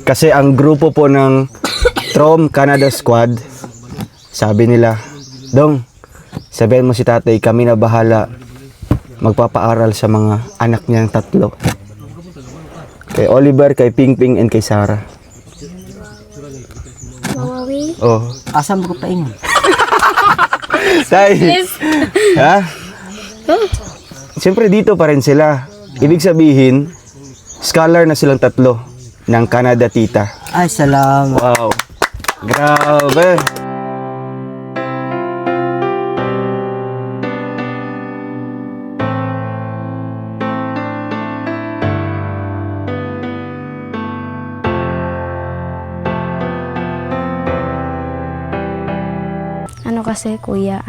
Kasi ang grupo po ng Trom Canada Squad, sabi nila, Dong, sabihin mo si tatay, kami na bahala magpapaaral sa mga anak niyang tatlo. Kay Oliver, kay Pingping, and kay Sarah. Mawawi. Oh. Asam ko pa ingon. Tay. Ha? Siyempre dito pa rin sila. Ibig sabihin, scholar na silang tatlo ng Canada Tita. Ay, salamat. Wow. Grabe. Ano kasi kuya,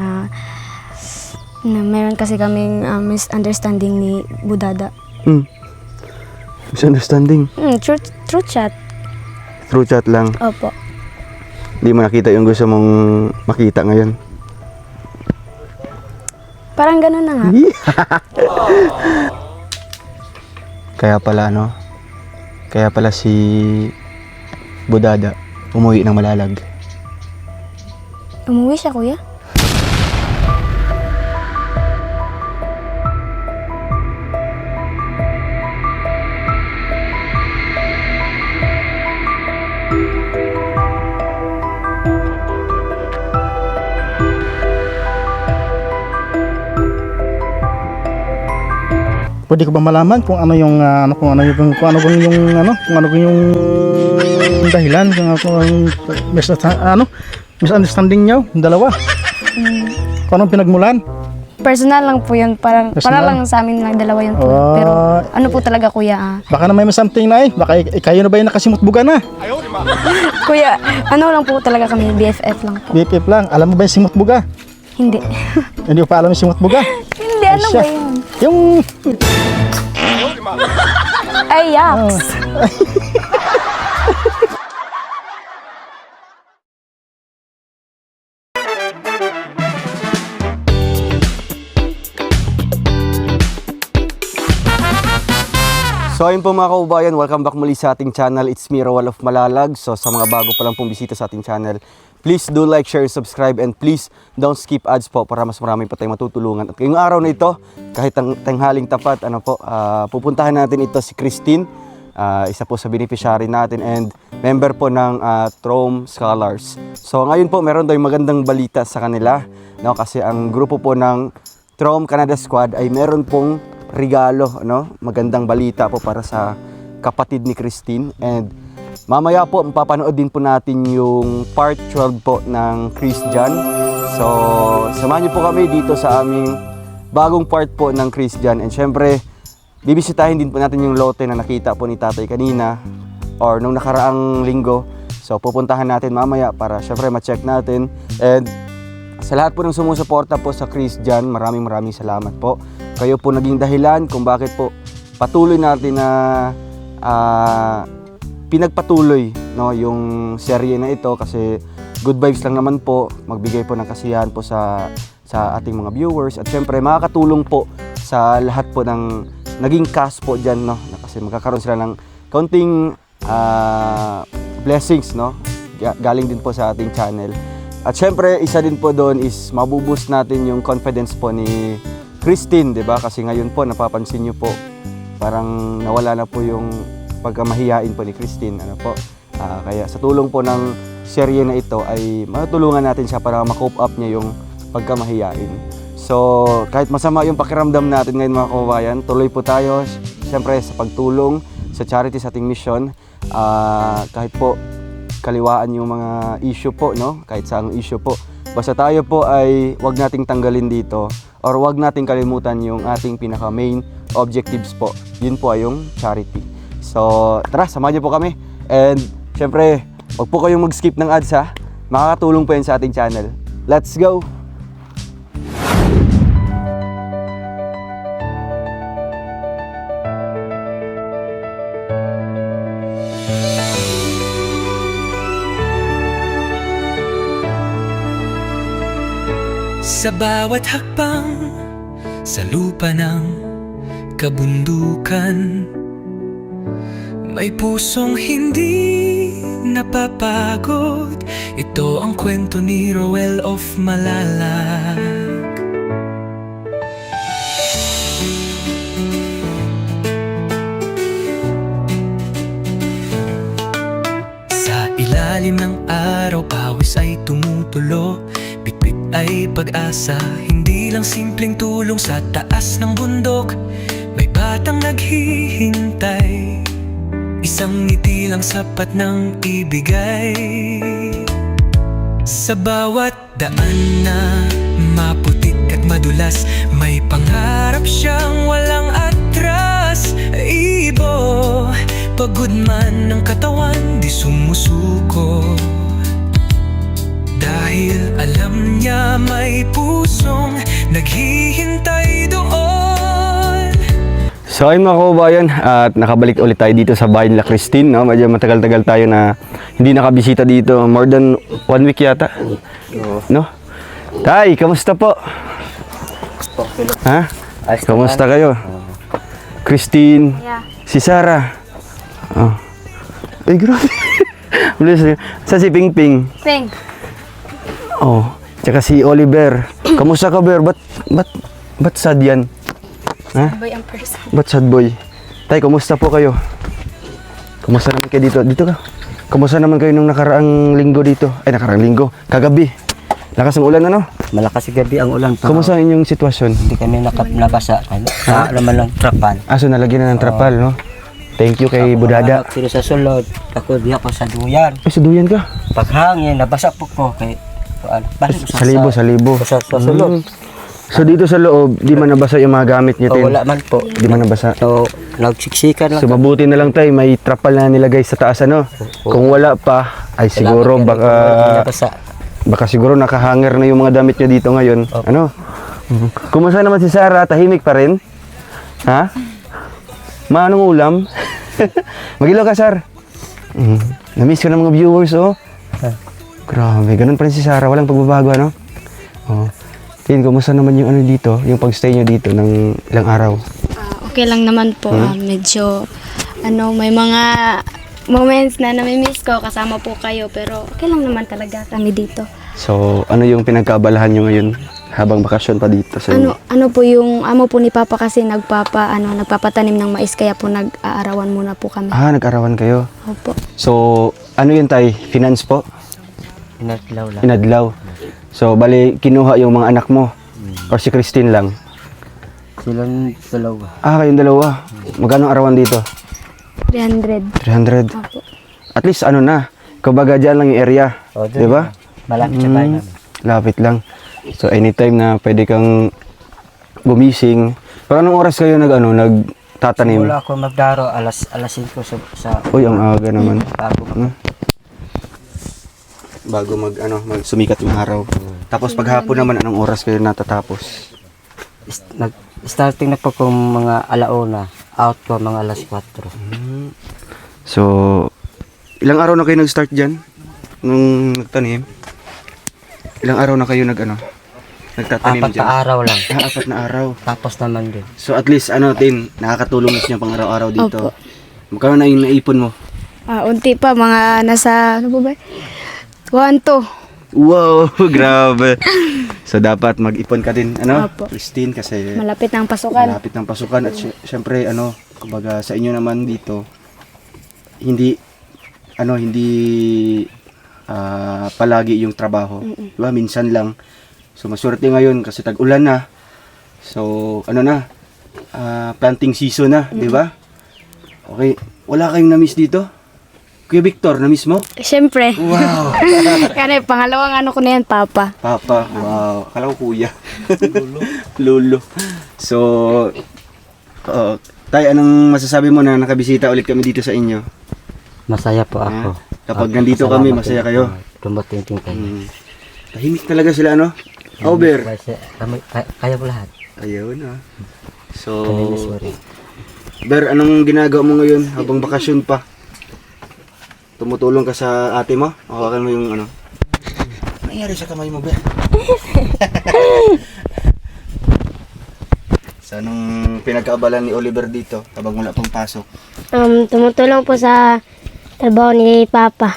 na meron kasi kaming misunderstanding ni Budada. Misunderstanding. True chat. Through chat lang. Opo. Hindi mo nakita yung gusto mong makita ngayon. Parang gano'n na nga. Kaya pala ano? Kaya pala si Budada umuwi ng Malalag. Umuwi siya kuya? Pwede ko ba malaman kung ano yung kung ano yung dahilan kung misunderstanding niyo yung dalawa? Kung anong pinagmulan? Personal lang po yun. Para Personal? lang sa amin lang dalawa yun po. Ah. Pero ano po talaga kuya? Baka na may something na baka kayo na ba yung nakasimot-buga na? Kuya, ano lang po talaga kami, BFF lang po. BPF lang. Alam mo ba yung simot-buga? Hindi. Hindi ko pa alam yung simot-buga. Hindi, ano siya. ba yun? Yung Ay, yaks. So ayun po mga kaubayan, welcome back muli sa ating channel. It's me, Roel of Malalag. So sa mga bago pa lang pong bisita sa ating channel, please do like, share, subscribe, and please don't skip ads po para mas marami pa tayong matutulungan. At ngayong araw na ito, kahit tanghaling tapat, pupuntahan natin ito si Christine, isa po sa beneficiary natin and member po ng Trom Scholars. So ngayon po meron tayong magandang balita sa kanila, no? Kasi ang grupo po ng Trom Canada Squad ay meron pong regalo, no? Magandang balita po para sa kapatid ni Christine, and mamaya po mapapanood din po natin yung part 12 po ng Christian. So samahan niyo po kami dito sa aming bagong part po ng Christian, and syempre bibisitahin din po natin yung lote na nakita po ni tatay kanina or nung nakaraang linggo. So pupuntahan natin mamaya para syempre ma-check natin, and sa lahat po ng sumusuporta po sa Christian, maraming salamat po. Kayo po naging dahilan kung bakit po patuloy natin na pinagpatuloy, no, yung serye na ito, kasi good vibes lang naman po, magbigay po ng kasiyahan po sa ating mga viewers, at syempre makakatulong po sa lahat po ng naging cast po dyan, no, kasi magkakaroon sila ng kaunting blessings, no, galing din po sa ating channel. At syempre, isa din po doon is mabuboost natin yung confidence po ni Christine, 'di ba? Kasi ngayon po napapansin niyo po, parang nawala na po yung pagkamahiyain po ni Christine, ano po. Kaya sa tulong po ng serye na ito ay matulungan natin siya para ma-cope up niya yung pagkamahiyain. So, kahit masama yung pakiramdam natin ngayon mga kababayan, tuloy po tayo syempre sa pagtulong sa charity sa ating mission. Kahit po kaliwaan yung mga issue po, no? Kahit saang issue po. Basta tayo po ay wag nating tanggalin dito or wag nating kalimutan yung ating pinaka main objectives po. Yun po ay yung charity. So, tara, samahan niyo po kami. And syempre, wag po kayong mag-skip ng ads ha. Makakatulong po yan sa ating channel. Let's go! Sa bawat hakbang sa lupa ng kabundukan, may pusong hindi napapagod. Ito ang kwento ni Roel of Malalag. Sa ilalim ng araw, pawis ay tumutulo. Bitbit ay pag-asa, hindi lang simpleng tulong. Sa taas ng bundok, may batang naghihintay. Isang ngiti lang sapat ng ibigay. Sa bawat daan na maputik at madulas, may pangarap siyang walang atras. Ibo, pagod man ng katawan, di sumusuko. Dahil alam niya may pusong naghihintay doon. So ayun mga kababayan, at nakabalik ulit tayo dito sa bahay nila Christine, no? Medyo matagal-tagal tayo na hindi nakabisita dito, more than 1 week yata, no? Tay, kamusta po? Ha? Kamusta kayo? Christine, si Sarah. Oh. Ay, grabe. Sa si Pingping. Peng. Oh, tsaka si Oliver. Kamusta ka, Ber? Ba't sad yan? Ha? Boy ang person. Ba't sad boy? Tay, kumusta po kayo? Kumusta naman kayo dito? Dito ka. Kumusta naman kayo nung nakaraang linggo dito? Ay, nakaraang linggo. Kagabi. Lakas ng ulan, ano? Malakas gabi ang ulan pa. Kumusta ang inyong sitwasyon? Hindi kami nabasa. Naman ng trapal. So nalagyan na ng trapal, no? Thank you kay Budada. Sino sa sulod. Ako di ako sa duyan. Ay, sa duyan ka? Paghangin, nabasa po ko. Kay, Sa libo, sa libo. Sa sulod. So dito sa loob, di man nabasa yung mga gamit niyo, O, Tin? wala man po. Di man nabasa. So, nagsiksikan lang. So mabuti na lang tayo, may trapal na nilagay sa taas, ano? Kung wala pa, ay siguro baka siguro nakahanger na yung mga damit niyo dito ngayon. Ano? Kumusta naman si Sarah? Tahimik pa rin? Ha? Manong ulam? Mag-ilaw ka, Sar. Na-miss ko ng mga viewers, oh. Grabe, ganun pa rin si Sarah. Walang pagbabago, ano? Oh. Tin, kumusta naman yung ano dito? Yung pag-stay nyo dito ng ilang araw? Okay lang naman po. Medyo, may mga moments na namimiss ko kasama po kayo. Pero okay lang naman talaga kami dito. So, ano yung pinagkaabalahan nyo ngayon habang bakasyon pa dito sa inyo? Ano po yung amo po ni Papa kasi nagpapatanim ng mais. Kaya po nag-aarawan muna po kami. Nag-arawan kayo. Opo. So, ano yun, Tay? Finance po? Inadlaw lang. Inadlaw. So, bali, kinuha yung mga anak mo? Or si Christine lang? Silang dalawa. Kayong dalawa. Magkano arawan dito? 300. 300. Opo. At least ano na, kumbaga dyan lang yung area. O, Di ba? Malapit sa bahay namin. Lapit lang. So, anytime na pwede kang gumising. Pero anong oras kayo nagtatanim? Wala ako magdaro, alas 5 sa Uy, ang aga naman. bago. Bago sumikat yung araw. Tapos paghapon naman, anong oras kayo natatapos? Starting na po kung mga alauna, out ko mga alas 4. So, ilang araw na kayo nag-start dyan? Nung nagtanim? Ilang araw na kayo nagtatanim 4 dyan? na araw lang. 4 na araw. Tapos naman din. So at least, Tin, nakakatulong niyo pang araw-araw dito. Opo. Magkano na yung naipon mo? Unti pa, mga nasa, 1, 2. Wow, grabe. So dapat mag-ipon ka din, Opo. Christine, kasi Malapit ng pasukan. malapit ng pasukan at syempre kumbaga sa inyo naman dito hindi palagi yung trabaho. Diba? Minsan lang. So maswerte ngayon kasi tag-ulan na. So planting season na, di ba? Okay, wala kayong na-miss dito? Kuya Victor, na-miss mo? Siyempre. Wow. Kasi pangalawang ko na yan, Papa. Papa, wow. Akala ko kuya. Lolo. So, Tay, anong masasabi mo na nakabisita ulit kami dito sa inyo? Masaya po ako. Kapag nandito kami, masaya kayo? Dumating kayo. Tahimik talaga sila, Over. Kaya ko lahat. Ayun, So, Sorry. Ber, anong ginagawa mo ngayon habang bakasyon pa? Tumutulong ka sa ate mo? Hawakan mo yung Ano nangyari sa kamay mo, Ber? So, anong pinagkaabalan ni Oliver dito habang wala pang pasok? Tumutulong po sa trabaho ni Papa.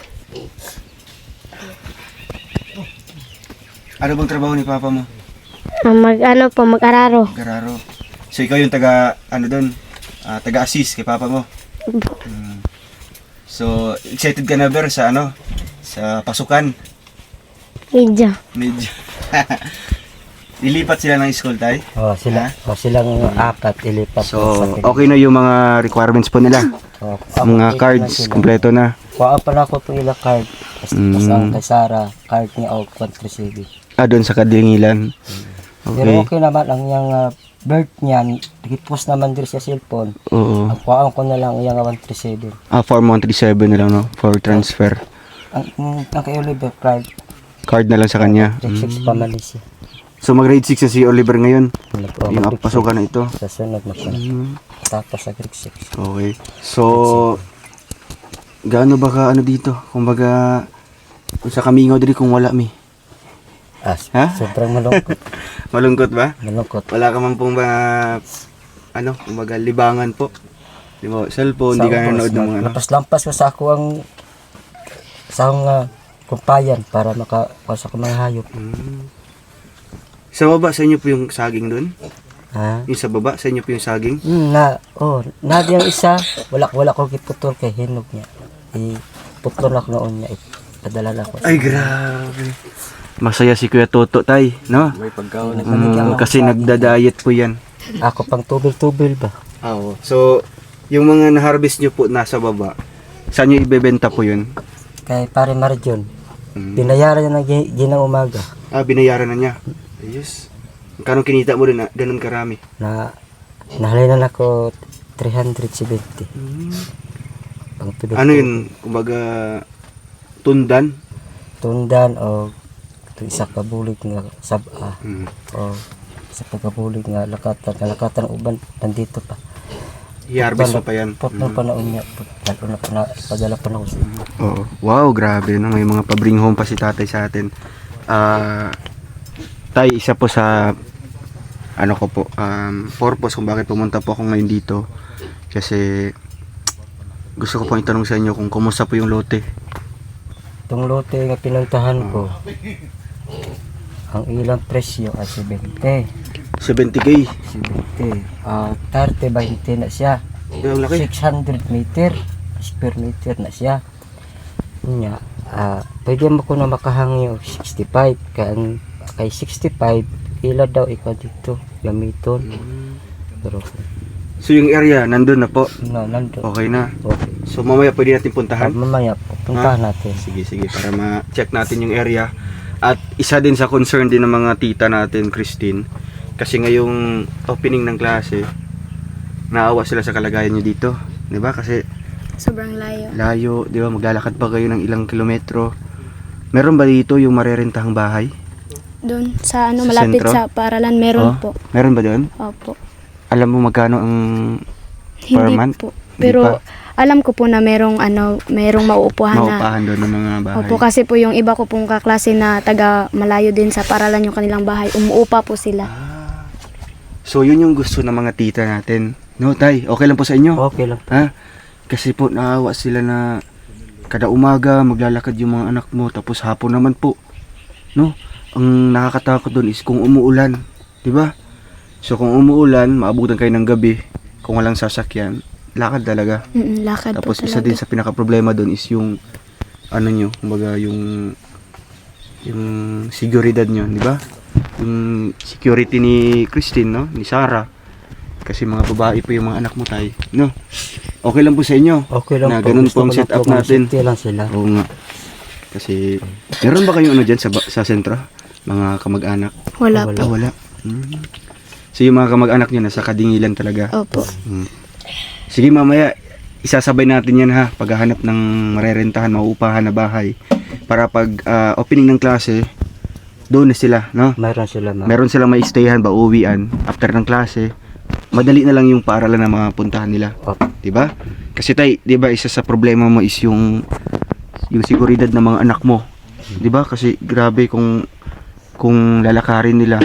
Ano bang trabaho ni papa mo? Mag-araro. Gararo. So ikaw yung taga, ano doon, taga-assist kay papa mo? Mm. So, excited ka na, Ber, sa ano? Sa pasukan? Medyo. Medyo. Lilipat sila ng school, tay? Silang apat ilipat So, okay na yung mga requirements po nila. Mga cards, kompleto na. Kuha pa na ako po ilang card. Tapos ang kay Sarah, card niya o 137. Doon sa Kadingilan. Pero Okay. okay naman ang yung birth niyan, nag-post naman din sa cellphone. Oo. Ang kuhaan ko na lang yung 137. Form 137 na lang, no? For transfer. Ang kay Oliver card, Card na lang sa kanya. grade 6 pa Malaysia. So, mag-grade 6 na si Oliver ngayon. Wala po Yung ako pasukan na ito. sa sunod na siya. Tapos sa grade 6. Okay. So, gaano ba ka ano dito? Kumbaga, kung sa Kamingaw diri kung wala mi. Ha? Sobrang malungkot. Malungkot ba? Malungkot. Wala ka man pong ano, kumbaga libangan po. Di ba, cellphone, di ka nanonood ng mga ano. Lampas ko sa ako ang kumpayan para makapasa ko mga hayop. Sa baba, sa inyo po yung saging doon? Ha? Yung sa baba, sa inyo po yung saging? Na diyang isa, wala ko giputol kay hinog niya. Putol ako noon niya. Padala na ko. Ay, grabe. Masaya si Kuya Toto, tay, no? May pagkaon. Kasi nagda-diet po yan. Ako pang tubil-tubil ba? Oo. So, yung mga na-harvest nyo po nasa baba, saan nyo ibebenta po yun? Kay pare Marjon. Binayaran niya ng ginang umaga. Binayaran na niya. Ayos. Kano kinita mo rin na ganun karami? Nahalinan ako 370. Pang tubil. Ano yun? Kumbaga, tundan? Tundan o isa ka bulig nga saba. O isa pa ka bulig nga lakatan uban nandito pa. I-harvest mo pa yan. Putol pa noon niya. Padala pa na ko sa inyo. Oo. Wow, grabe. No? May mga pa-bring home pa si tatay sa atin. Tay, isa po sa ano ko po, purpose kung bakit pumunta po ako ngayon dito. Kasi gusto ko pong itanong sa inyo kung kumusta po yung lote. Itong lote nga pinuntahan ko, ang ilang presyo ay 70. 70K. 70. 30-20 na siya. Ang laki. 600 meter per meter na siya. Nya, pwede mo ko na makahangyo 65 kay 65 ila daw ikaw dito gamiton. Pero So yung area nandun na po. nandun. Okay na. Okay. So mamaya pwede natin puntahan. Mamaya po, puntahan natin. Sige para ma-check natin yung area. At isa din sa concern din ng mga tita natin, Christine, kasi ngayong opening ng klase, naawa sila sa kalagayan nyo dito, 'di ba? Kasi Sobrang layo. layo, 'di ba? Maglalakad pa kayo ng ilang kilometro. Meron ba dito yung marerentahang bahay? Doon sa Sa malapit sentro? sa paaralan, meron po. Meron ba doon? Opo. Alam mo magkano ang per Hindi month? po. Hindi Pero pa. alam ko po na merong mauupuhan na. Maupahan doon ng mga bahay. Opo, kasi po yung iba ko pong kaklase na taga malayo din sa paralan yung kanilang bahay, umuupa po sila. So yun yung gusto ng mga tita natin. No, tay, okay lang po sa inyo? Okay lang. Ha? Kasi po naawa sila na kada umaga maglalakad yung mga anak mo tapos hapon naman po. No? Ang nakakatakot doon is kung umuulan, 'di ba? So kung umuulan, maabutan kayo ng gabi kung walang sasakyan, lakad talaga. Lakad Tapos po isa talaga. din sa pinaka problema doon is yung ano nyo, kumbaga yung seguridad nyo, di ba? Yung security ni Christine, no? Ni Sarah. Kasi mga babae po yung mga anak mo, tay, no? Okay lang po sa inyo. Okay lang na po. ganun Gusto po ang ko lang setup po, natin. safety lang sila. Oo nga. Kasi meron ba kayong ano dyan sa sentro? Mga kamag-anak? Wala Wala. po. Wala. So yung mga kamag-anak nyo nasa Kadingilan talaga. Opo. Sige, mamaya isasabay natin yan, ha, paghahanap ng marerentahan, mauupahan na bahay para pag opening ng klase doon na sila, no? Mayroon sila Meron silang may stayhan ba, uwian after ng klase. Madali na lang yung paaralan na mga puntahan nila, Opo. 'di ba? Kasi tay, 'di ba, isa sa problema mo is yung seguridad ng mga anak mo, 'di ba? Kasi grabe kung lalakarin nila,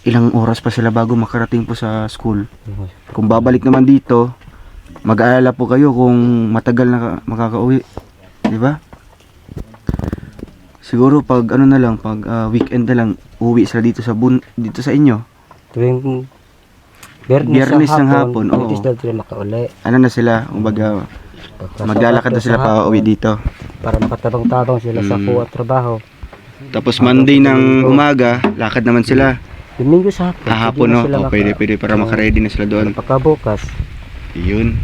ilang oras pa sila bago makarating po sa school. Kung babalik naman dito, mag-aalala po kayo kung matagal na makakauwi, 'di ba? Siguro pag ano na lang, pag weekend na lang, uwi sila dito sa dito sa inyo. Tuwing Biyernes ng hapon, oo. Biyernes daw sila makauli. Ano na sila, kumbaga, maglalakad na sila pa uwi dito. Para makatabang-tabang sila sa kuha at trabaho. Tapos Monday ng umaga, lakad naman sila. Domingo sa hapon. Hapon, no? O, pwede para makaready na sila doon. Pagkabukas. Yun.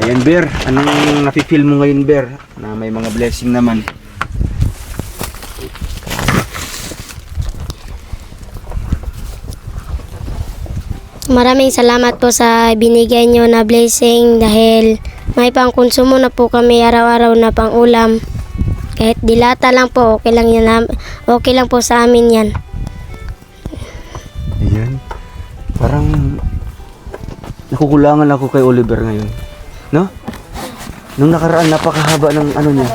So yan, Ber. Anong nafe-feel mo ngayon, Ber? Na may mga blessing naman. Maraming salamat po sa binigay nyo na blessing dahil may pangkonsumo na po kami araw-araw na pang ulam. Kahit dilata lang po, okay lang yan. Okay lang po sa amin yan. Ayan. Parang nakukulangan ako kay Oliver ngayon. No? Nung nakaraan, napakahaba ng ano niya.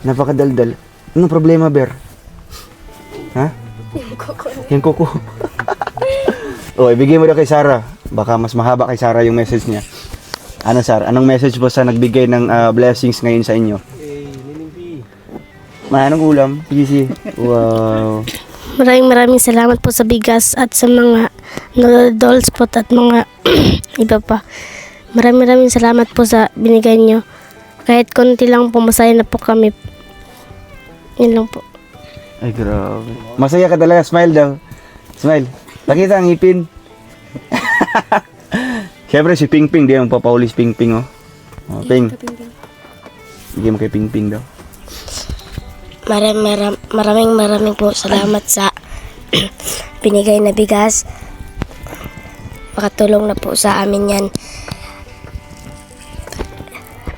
Napakadaldal. Anong problema, Ber? Ha? Yung kuko. O, ibigay mo daw kay Sarah. Baka mas mahaba kay Sarah yung message niya. Ano, Sarah? Anong message po sa nagbigay ng blessings ngayon sa inyo? Anong ulam? PC. Wow. Maraming salamat po sa bigas at sa mga noodles po at mga iba pa. Maraming salamat po sa binigay nyo. Kahit konti lang po, masaya na po kami. Yun lang po. Ay, grabe. Masaya ka talaga. Smile daw. Smile. Pakita ang ngipin. Siyempre si Ping Ping, di ang papaulis Ping Ping, oh. Oh, Ping. Bigyan mo kay Ping Ping daw. Maraming po salamat sa binigay na bigas. Makatulong na po sa amin yan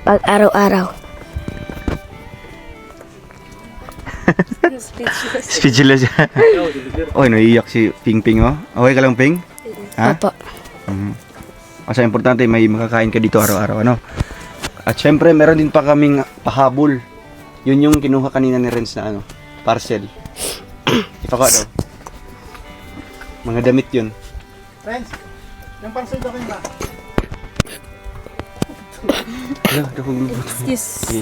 pag araw-araw. Speechless. Oy, naiiyak si Ping Ping, oh. Okay ka lang, Ping? Ha? Opo. Kasi importante may makakain ka dito araw-araw, ano? At syempre, meron din pa kaming pahabol. Yun yung kinuha kanina ni Renz na ano, parcel. Ipaka daw. Mga damit yun. Friends, yung parcel daw kayo ba?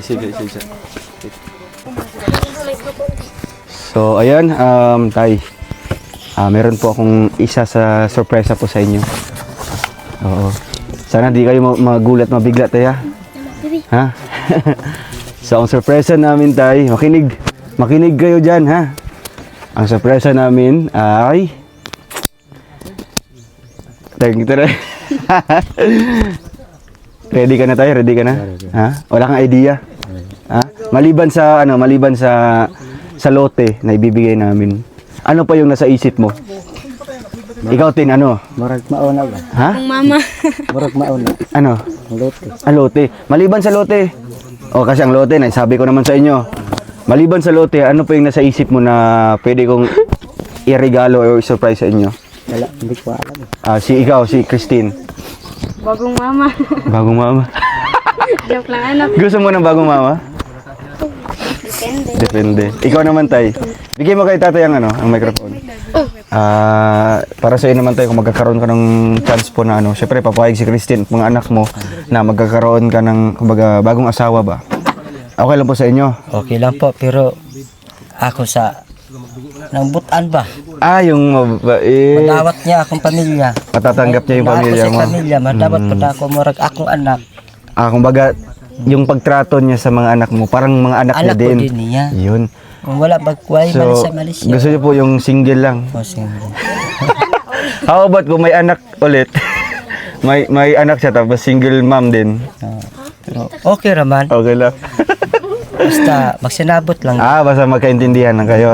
Sige. So, ayan, Tay. Meron po akong isa sa sorpresa po sa inyo. Oo. Sana di kayo magulat, mabigla, Tay, ha? So, ang sorpresa namin, Tay, makinig kayo dyan, ha? Ang sorpresa namin ay... Ready ka na, Tay? Ready ka na? Ha? Wala kang idea? Ha? Maliban sa lote na ibibigay namin. Ano pa yung nasa isip mo? Ikaw, Tin, ano? Murag mauna ba? Ha? Mama. Murag mauna. Ano? Lote. Lote. Maliban sa lote. O, kasi ang lote, sabi ko naman sa inyo. Maliban sa lote, ano pa yung nasa isip mo na pwede kong i-regalo o i-surprise sa inyo? Wala, hindi ko alam. Si Christine. Bagong mama. Bagong mama. Joke lang, anak. Gusto mo ng bagong mama? Depende. Ikaw naman, Tay. Bigay mo kay tatay ang microphone. Para sa iyo naman, Tay, kung magkakaroon ka ng chance po na syempre papayag si Christine at mga anak mo na magkakaroon ka ng kumbaga bagong asawa ba? Okay lang po sa inyo? Okay lang po, pero ako sa nang butan ba? Yung mabait. Madawat niya akong pamilya. Matatanggap niya yung pamilya mo. Ako sa pamilya, madawat pa ako murag akong anak. Kumbaga, yung pagtrato niya sa mga anak mo, parang mga anak niya Anak ko din. din niya. Yun. Kung wala bagway, So, sa Malaysia. gusto niyo po yung single lang. O, sige. How about kung may anak ulit? may anak siya tapos single mom din. Pero okay raman. Okay lang. Basta magsinabot lang. Basta magkaintindihan lang kayo.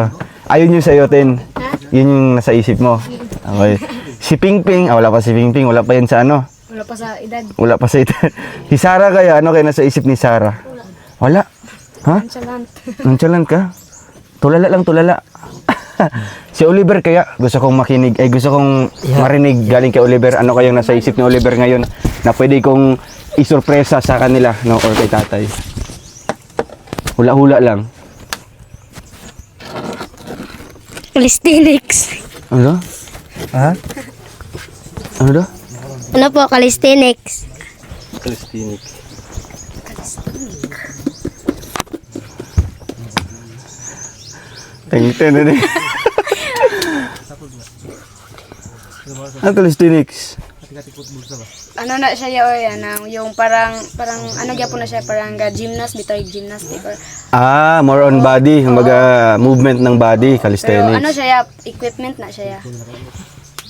Ayun yung sa'yo, Tin. Yun yung nasa isip mo. Okay. Si Ping Ping, wala pa si Ping Ping. Wala pa yun sa ano. Wala pa sa edad. Wala pa sa ito. Si Sarah kaya, ano kaya nasa isip ni Sarah? Wala. Ha? Nonchalant ka? Tulala lang, tulala. Si Oliver kaya, gusto kong makinig, gusto kong marinig galing kay Oliver. Ano kayang nasa isip ni Oliver ngayon na pwede kong isurpresa sa kanila, no, or kay tatay? Hula-hula lang. Calisthenics. Ano? Ha? Ano daw? Ano po, calisthenics? Calisthenics. Tengten ini. Ang calisthenics. Ano na siya yo yung parang ano gyapon na siya parang gymnast bitay gymnastic or More on body, kumbaga movement ng body, pero calisthenics. ano siya ya, equipment na siya ya.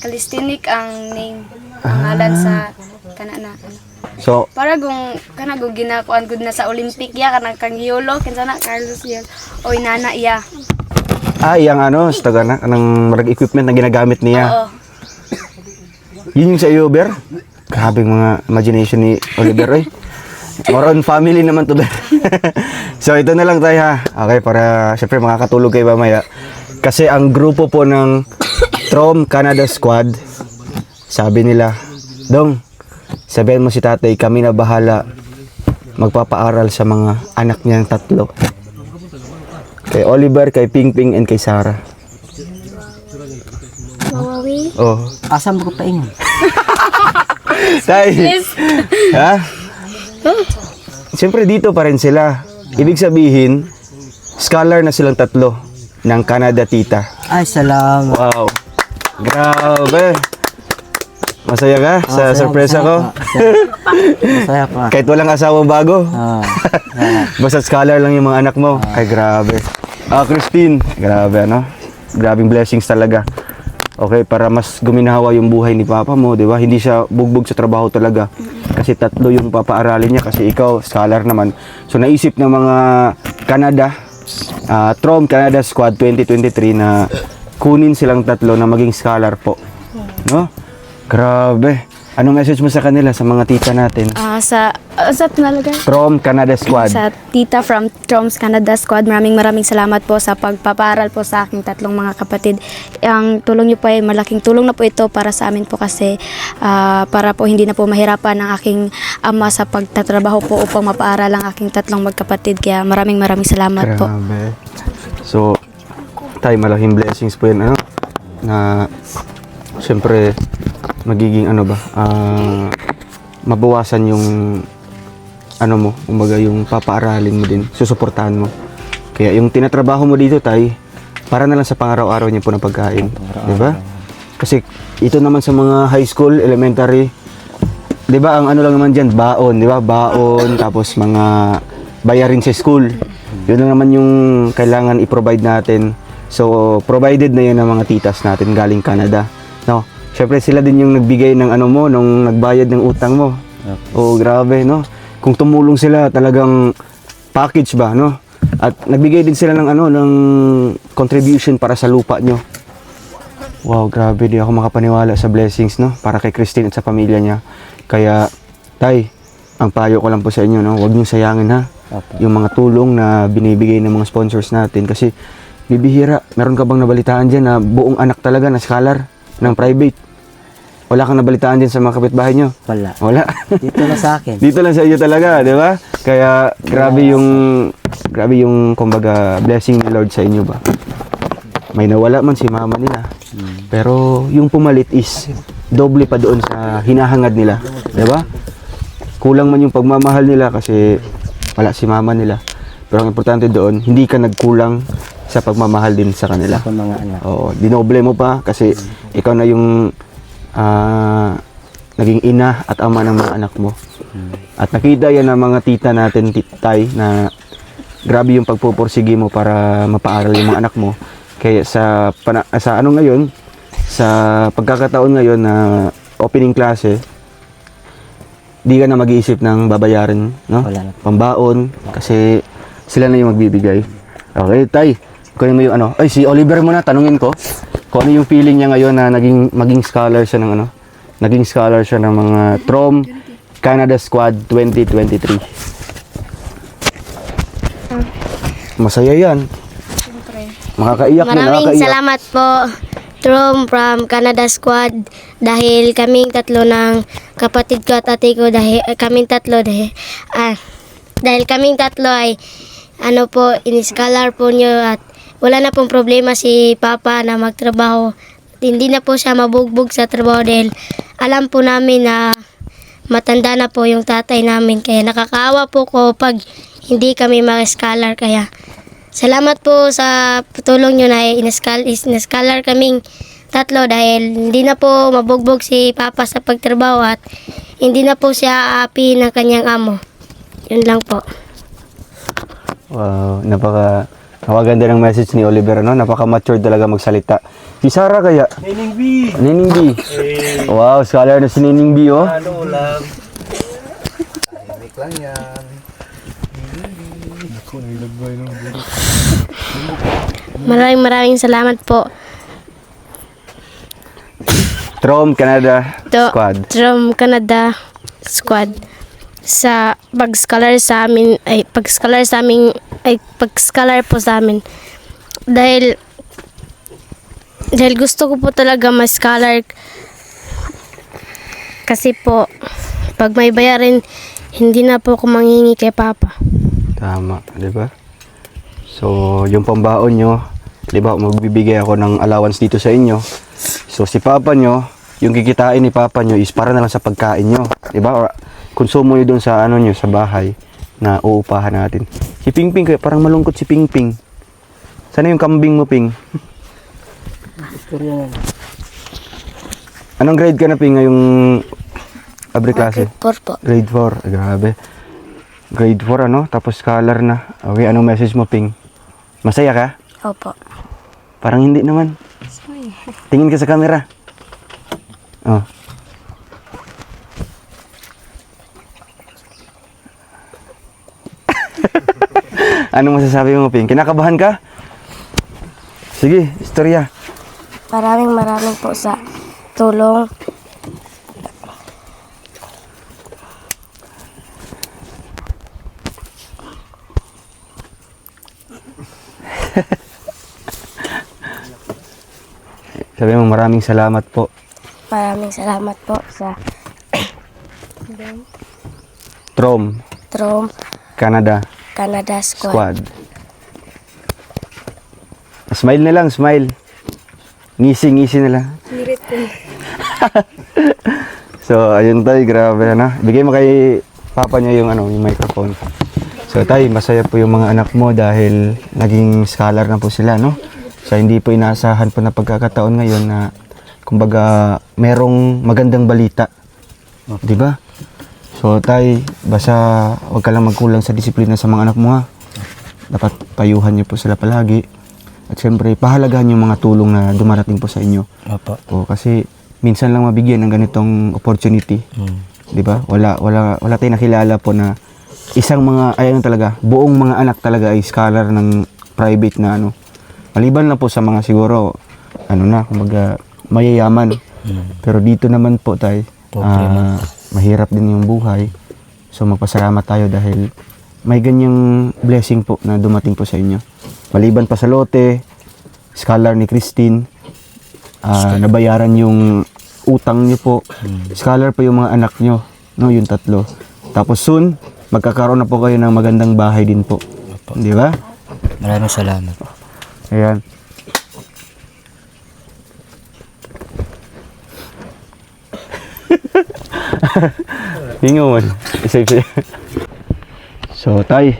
Calisthenic ang name ang ngalan sa kana na ano. So, Para kung kana kung ginakuan gud na sa Olympic ya kanang kang Yolo kinsa na Carlos Yolo o inana iya. yang ano, staga na, anong marag equipment na ginagamit niya. Oo. Yun yung sa iyo, Ber? Grabing mga imagination ni Oliver, eh. More on family naman to, Ber. So, ito na lang tayo, ha? Okay, para syempre makakatulog kayo mamaya. Kasi ang grupo po ng Trom Canada Squad, sabi nila, Dong, sabihin mo si tatay, kami na bahala magpapaaral sa mga anak niyang 3. Kay Oliver, kay Pingping, and kay Sarah. Wawawi. Oh. Asa mo ko paingon? Tay. Ha? Siyempre dito pa rin sila. Ibig sabihin, scholar na silang 3 ng Canada Tita. Ay, salamat. Wow. Grabe. Masaya ka sa Masaya, sorpresa masaya ko? pa. Masaya pa. Kahit walang asawang bago. Salamat. Basta scholar lang yung mga anak mo. Ay, grabe. Christine. Grabe, ano? Grabing blessings talaga. Okay, para mas guminawa yung buhay ni Papa mo, di ba? Hindi siya bugbog sa trabaho talaga. Kasi 3 yung papaaralin niya kasi ikaw, scholar naman. So, naisip ng mga Canada, Trom Canada Squad 2023 na kunin silang 3 na maging scholar po. No? Grabe. Anong message mo sa kanila, sa mga tita natin? Sa nalagay Trom Canada Squad. sa tita from Troms Canada Squad, maraming salamat po sa pagpaparal po sa aking 3 mga kapatid. Ang tulong niyo po ay malaking tulong na po ito para sa amin po kasi para po hindi na po mahirapan ang aking ama sa pagtatrabaho po upang mapaaral ang aking 3 magkapatid. Kaya maraming salamat po. Grabe. So, tayo malaking blessings po yan, ano? Na, siyempre, magiging ano ba, mabawasan yung ano mo, kumbaga yung papaaralin mo din, susuportahan mo. Kaya yung tinatrabaho mo dito, tay, para na lang sa pangaraw-araw niya po ng pagkain. Di ba? Kasi ito naman sa mga high school, elementary, di ba, ang ano lang naman dyan, baon, di ba? Baon, tapos mga bayarin sa school. Yun lang naman yung kailangan i-provide natin. So, provided na yan ng mga titas natin galing Canada. No? Siyempre sila din yung nagbigay ng ano mo, nung nagbayad ng utang mo. Oh, grabe, no? Kung tumulong sila, talagang package ba, no? At nagbigay din sila ng ano, ng contribution para sa lupa nyo. Wow, grabe, di ako makapaniwala sa blessings, no? Para kay Christine at sa pamilya niya. Kaya, tay, ang payo ko lang po sa inyo, no? Huwag nyo sayangin, ha? Yung mga tulong na binibigay ng mga sponsors natin. Kasi, bibihira, meron ka bang nabalitaan dyan na buong anak talaga na scholar ng private? Wala kang nabalitaan din sa mga kapitbahay nyo? Wala. Wala. Dito na sa akin. Dito lang sa iyo talaga, di ba? Kaya grabe yung kumbaga blessing ni Lord sa inyo ba. May nawala man si mama nila. Pero yung pumalit is doble pa doon sa hinahangad nila, di ba? Kulang man yung pagmamahal nila kasi wala si mama nila. Pero ang importante doon, hindi ka nagkulang sa pagmamahal din sa kanila. Sa mga anak. Oo, dinoble mo pa kasi ikaw na yung naging ina at ama ng mga anak mo. At nakita yan ng mga tita natin, titay, na grabe yung pagpupursige mo para mapaaral yung mga anak mo. Kaya sa ano ngayon, sa pagkakataon ngayon na opening klase, di ka na mag-iisip ng babayaran, no? Wala na. Pambaon, kasi sila na yung magbibigay. Okay, tay, kunin mo yung ano. Ay, si Oliver muna, tanungin ko kung ano yung feeling niya ngayon na maging scholar siya ng ano. Naging scholar siya ng mga Trom Canada Squad 2023. Masaya yan. Makakaiyak na, Maraming nakakaiyak. salamat po, Trom from Canada Squad, dahil kaming 3 ng kapatid ko at ate ko, dahil kaming 3 dahil kaming 3 ay ano po, in-scholar po nyo at wala na pong problema si Papa na magtrabaho. At hindi na po siya mabugbog sa trabaho dahil alam po namin na matanda na po yung tatay namin. Kaya nakakaawa po ko pag hindi kami mag-scholar. Kaya Salamat po sa tulong nyo na in-scholar kaming tatlo dahil hindi na po mabugbog si Papa sa pagtrabaho at hindi na po siya aapi ng kanyang amo. Yun lang po. Wow, napakaganda ng message ni Oliver, no? Napaka-mature talaga magsalita. Si Sarah kaya? Nining B. Nining B. Wow, scholar na si Nining B, oh. Ano lang? Remake lang yan. Maraming salamat po. Trom Canada Squad. From Canada Squad sa pag-scholar po sa amin. Dahil gusto ko po talaga ma-scholar kasi po pag may bayarin hindi na po ako manghingi kay Papa. Tama, di ba? So, yung pambaon nyo, di ba, magbibigay ako ng allowance dito sa inyo. So, si Papa nyo, yung kikitain ni Papa nyo is para na lang sa pagkain nyo. Di ba? Or, konsumo nyo dun sa ano nyo, sa bahay na uupahan natin. Si Ping Ping, parang malungkot si Ping Ping. Sana yung kambing mo, Ping? Istorya na. Anong grade ka na, Ping, ngayong abre klase? Grade 4 po. Grade 4, grabe. Grade 4 ano, tapos scholar na. Okay, anong message mo, Ping? Masaya ka? Opo. Parang hindi naman. Tingin ka sa camera. Oh. Anong masasabi mo, Ping? Kinakabahan ka? Sige, istorya. Maraming po sa tulong. Sabi mo, maraming salamat po. Maraming salamat po sa Trom Canada Canada Squad. Squad. Smile na lang, smile. Ngisi na lang. So, ayun tayo, grabe na. Bigay mo kay Papa niya yung yung microphone. So, tayo, masaya po yung mga anak mo dahil naging scholar na po sila, no? So, hindi po inaasahan po na pagkakataon ngayon na kumbaga merong magandang balita. Di ba? So, tay, basta wag ka lang magkulang sa disiplina sa mga anak mo, ha? Dapat payuhan niyo po sila palagi. At siyempre, pahalagahan yung mga tulong na dumarating po sa inyo. Opo. O, kasi minsan lang mabigyan ng ganitong opportunity. Di ba? Wala tayong nakilala po na isang mga, talaga, buong mga anak talaga ay scholar ng private na Maliban lang po sa mga siguro, kumbaga, mayayaman. Pero dito naman po tayo, mahirap din yung buhay. So magpasalamat tayo dahil may ganyang blessing po na dumating po sa inyo. Maliban pa sa lote, scholar ni Christine, nabayaran yung utang nyo po. Scholar pa yung mga anak nyo, no, yung 3. Tapos soon, magkakaroon na po kayo ng magandang bahay din po. Di ba? Maraming salamat. Ayan. Hingo man. Isa. So, tay,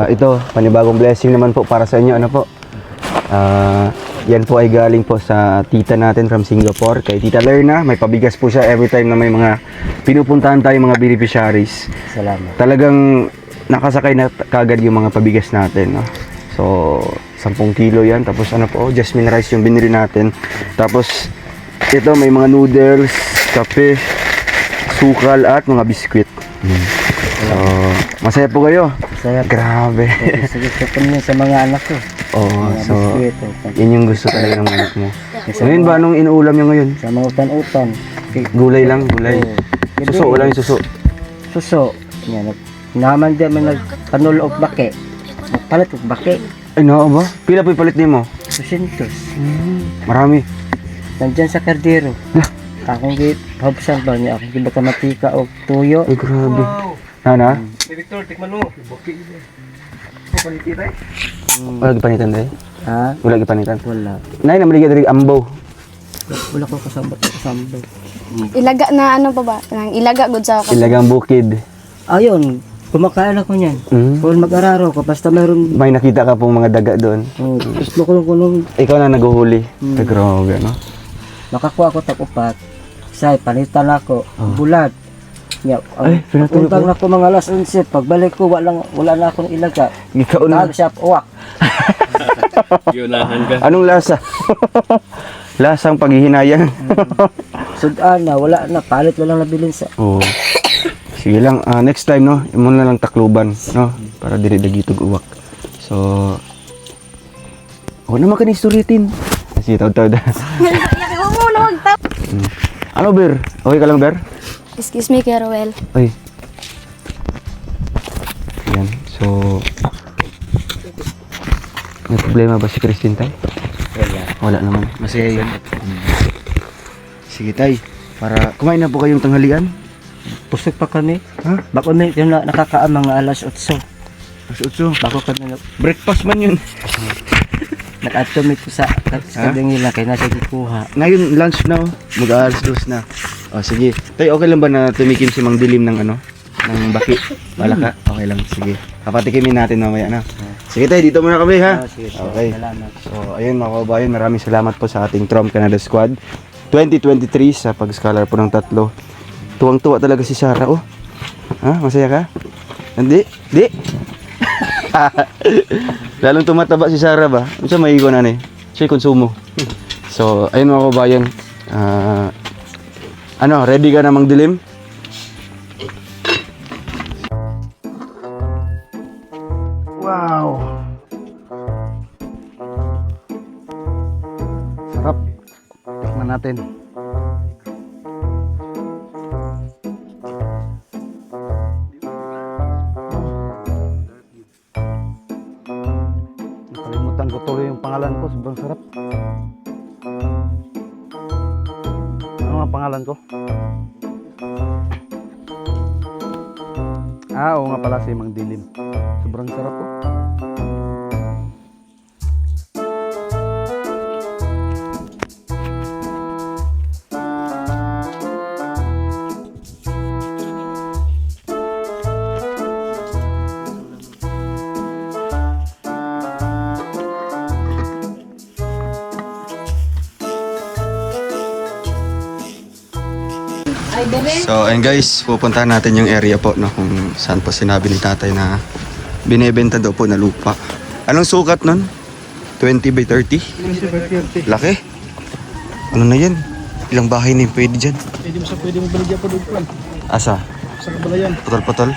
ito, panibagong blessing naman po para sa inyo. Ano po? Yan po ay galing po sa tita natin from Singapore. Kay Tita Lerna, may pabigas po siya every time na may mga pinupuntahan tayo mga beneficiaries. Salamat. Talagang nakasakay na kagad yung mga pabigas natin. No? So, 10 kilo yan. Tapos jasmine rice yung binili natin. Tapos, ito may mga noodles, kape, sukal at mga biskwit. So, masaya po kayo? Masaya po. Grabe. Gusto ko niyo sa mga anak ko. Oo, Mga so, biskwit, yun yung gusto talaga ng anak mo. Ngayon ba, anong inuulam nyo ngayon? sa mga utan-utan. Gulay lang, gulay. Suso, wala yung suso. Suso. Yan. Naman dyan may nagpanul og bake. Nagpalit og bake. Ay, nao ba? Pila po yung palit niyo mo? 200. Marami. Nandyan sa kardero. Akong gipabsan ba niya. Akong gibata matika o tuyo. Ay, grabe. Nana? Victor, tikman mo. Bukit. Palititay. Wala gipanitan dahil? Ha? Wala gipanitan. Wala. Nay, namaligay dali ambaw. Wala ko kasabot. Ilaga na ano pa ba? Nang ilaga gud sa Ilagang bukid. Ayun. Kumakain ako niyan. Mm. Kung mag-araro ka, basta mayroon. May nakita ka pong mga daga doon. Oh, gusto ko nung Ikaw na naguhuli. Grabe, no? makakuha ko tag-upat. Say, panitan ako. Bulat. Ya, Ay, pinatulog puntang mo? na ko mga alas 11. Pagbalik ko, wala na akong ilaga. Ikaw na. Tag siya, uwak. Anong lasa? Lasang paghihinayang. Sudan na, wala na. Palit na lang nabilin sa. Oo. Sige lang, next time, no? Imo na lang takluban, no? Para dili dagitog uwak. So, naman ka ni istoryatin. Sige, taw-taw da. Ano, Ber? Okay ka lang, Ber? Excuse me, Kuya Roel. Ay. Yan. So, may problema ba si Christine, tay? Wala naman. Masaya yun. Sige, tay. Para kumain na po kayong tanghalian. Pusok pa kami. Ha? Bako may yung nakakaan mga alas 8. Mas utso. Bako kami Breakfast man yun. nag-atomit sa kabingin na kaya nasa gikuha. Ngayon, lunch na, oh. Mag-aalas 2 na. O, sige. Tay, okay lang ba na tumikim si Mang Dilim ng ano? Ng baki? Wala ka? Okay lang, sige. Kapatikimin natin mamaya na. Sige, tay, dito muna kami, ha? Sige, Okay. salamat. So, ayun mga kabayan, maraming salamat po sa ating Trump Canada Squad 2023 sa pag-scholar po ng 3. Tuwang-tuwa talaga si Sarah, oh. Ha? Masaya ka? Hindi? Di? Lalong tumataba si Sarah ba? Ano siya may na eh? Siya konsumo. So, ayun mga kabayan. Ready ka na Mang Dilim? Wow! Sarap. Tikman natin. Nakalimutan ko tuloy yung pangalan ko. Sobrang sarap. Ano nga pangalan ko? Oo nga pala, si Mang Dilim. Sobrang sarap po. So, and guys, pupuntahan natin yung area po, no, kung saan po sinabi ni tatay na binebenta daw po na lupa. Anong sukat nun? 20 by 30? 20 by 30. Laki. Ano na yan? Ilang bahay na yung pwede dyan? Pwede mo baligyan pa doon plan. Asa? Sa kabalayan. Putol-putol?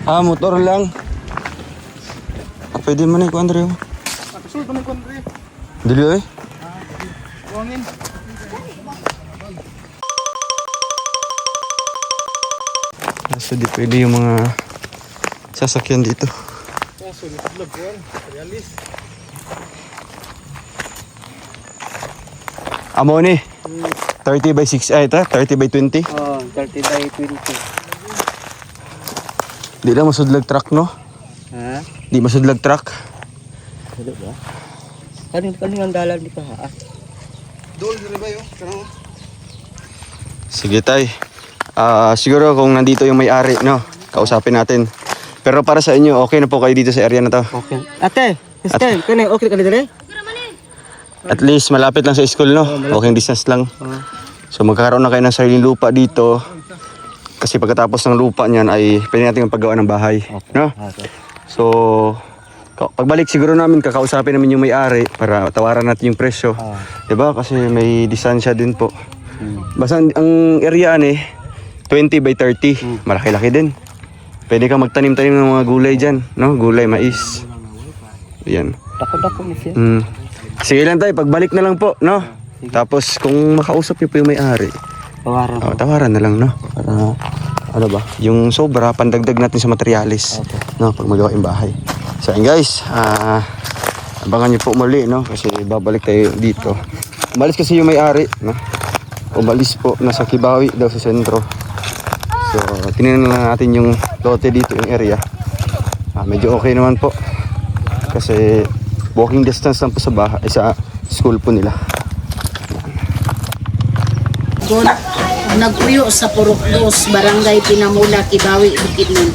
Motor lang. Pwede man ko, Andre. Kasul pa ng country. Dili eh. Buwangin. So di pwede yung mga sasakyan dito. Kasul, vlog ko. Realist. Amo ni. 30 by 6 ay ta, 30 by 20. Oh, 30 by 20. Di lang masudlag truck, no? Ha? Di masudlag truck. Ano ba? Kaning ang dalan di pa ha? Dol, dire ba yun? Karang Sige tay. Siguro kung nandito yung may-ari, no? Kausapin natin. Pero para sa inyo, okay na po kayo dito sa area na to. Okay. Ate, Estelle, kani okay ka dito? At least malapit lang sa school, no? Walking distance lang. So magkakaroon na kayo ng sariling lupa dito. Kasi pagkatapos ng lupa niyan ay pwede natin magpagawa ng bahay, no? So pagbalik siguro namin kakausapin namin yung may-ari para tawaran natin yung presyo. 'Di ba? Kasi may distansya din po. Basta ang area ni 20 by 30. Malaki-laki din. Pwede kang magtanim-tanim ng mga gulay diyan, no? Gulay, mais. Yan. Dako-dako ni siya. Sige lang tayo, pagbalik na lang po, no? Tapos kung makausap niyo po yung may-ari, Tawaran. tawaran na lang, no? Para, ano ba, yung sobra, pandagdag natin sa materialis, no? Pag magawa yung bahay. So, yun guys, abangan niyo po muli, no? Kasi babalik tayo dito. Umalis kasi yung may-ari, no? Umalis po, nasa Kibawi daw sa sentro. So, tinignan na natin yung lote dito, yung area. Medyo okay naman po. Kasi walking distance lang po sa bahay, sa school po nila. Panoigon ug nagpuyo sa Purok 2, Barangay Pinamula, Kibawi, Bukidnon.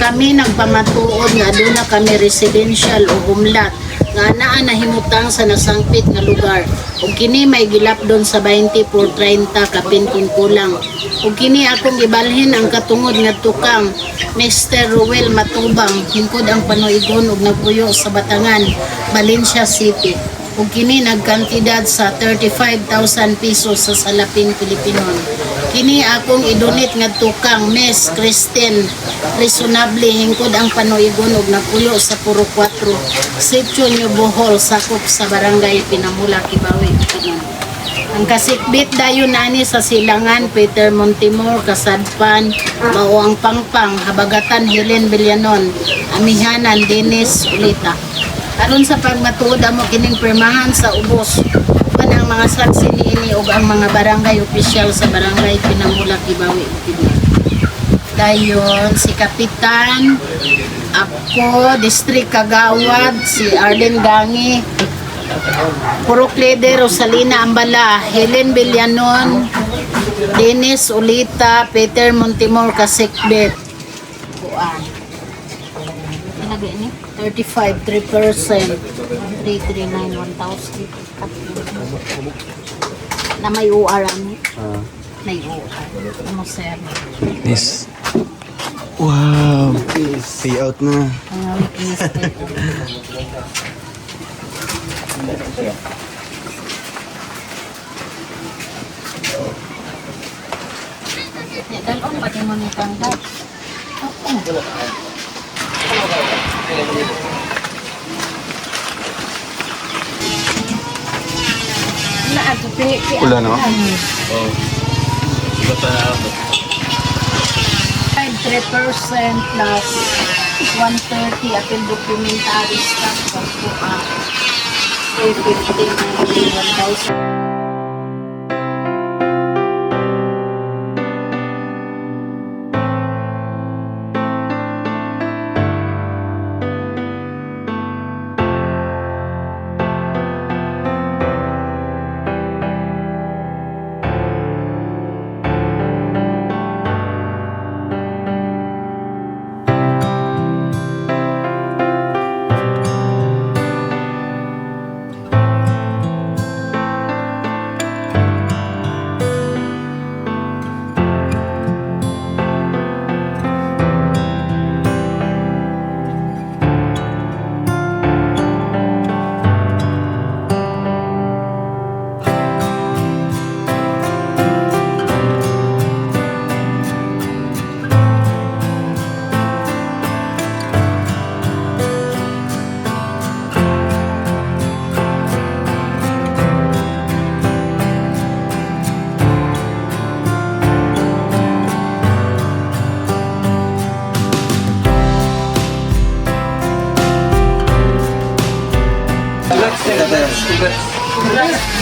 Kami nagpamatuod nga aduna kami residential o bumlat nga anaa nahimutang sa nasangpit nga lugar ug kini may gilapdon sa 20 por 30 kapin kung kulang. Ug kini akong gibalhin ang katungod nga tukang Mr. Ruel Matubang hingkod ang Panoigon ug nagpuyo sa Batangan, Valencia City. Ug kini nagkantidad sa 35,000 pesos sa salaping Pilipinon. Kini akong idonate nga tukang Miss Christine Reasonable hingkod ang Panoigon ug nagpuyo sa Puro 4, Sitio New Bohol, sakop sa Barangay Pinamula, Kibawi, Bukidnon. Ang kasikbit dayon nani sa Silangan, Peter Montemor, Kasadpan, mao ang Pangpang, Habagatan, Helen Villanon, Amihanan, Dennis Ulita. Aron sa pagmatuod amo kining pirmahan sa ubos uban ang mga saksi niini ug ang mga barangay opisyal sa Barangay Pinamula, Kibawi, Bukidnon. Dayon si Kapitan, ako, District Kagawad, si Arlen Gangi, Purok Leader, Rosalina Ambala, Helen Villanon, Dennis Ulita, Peter Montemor, Kasikbet. Kuan. Ilagay ni 35, 3%, 339, 1,000. Na may UR ano? May UR. Ano sir? Yes. Wow. Payout na. Weakness. Ya, dalon ba di mo ni tanggal? Wala no? 3% plus 130 apil documentary stock so 250 1,000.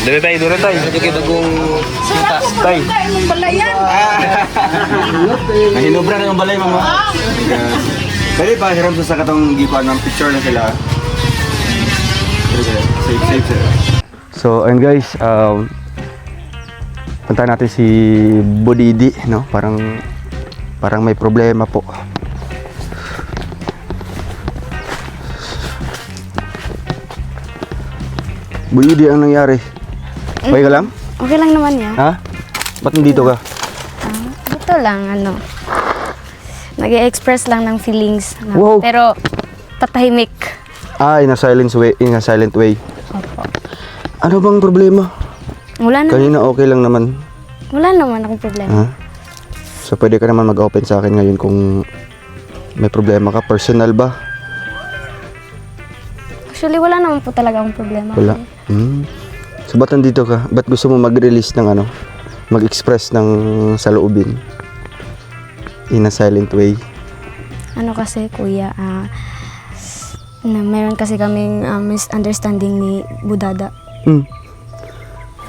Dere tayo. Sige kita bagong sintas. Tay. Nahinubra na yung balay, mama. Pwede pa hiram sa katong gipan ng picture na sila. Safe. So, and guys, punta natin si Bodidi, no? Parang may problema po. Bodidi, ang nangyari? Okay ka lang? Okay lang naman yan. Ha? Ba't nandito ka? Ito lang, nag-express lang ng feelings. Wow. Pero, tatahimik. In a silent way. Opo. Ano bang problema? Wala naman. Kanina okay lang naman. Wala naman akong problema. Ha? So pwede ka naman mag-open sa akin ngayon kung may problema ka. Personal ba? Actually, wala naman po talaga akong problema. Wala. So ba't nandito ka? Ba't gusto mo mag-release ng mag-express ng saloobin? In a silent way. Ano kasi, kuya, na meron kasi kaming misunderstanding ni Budada.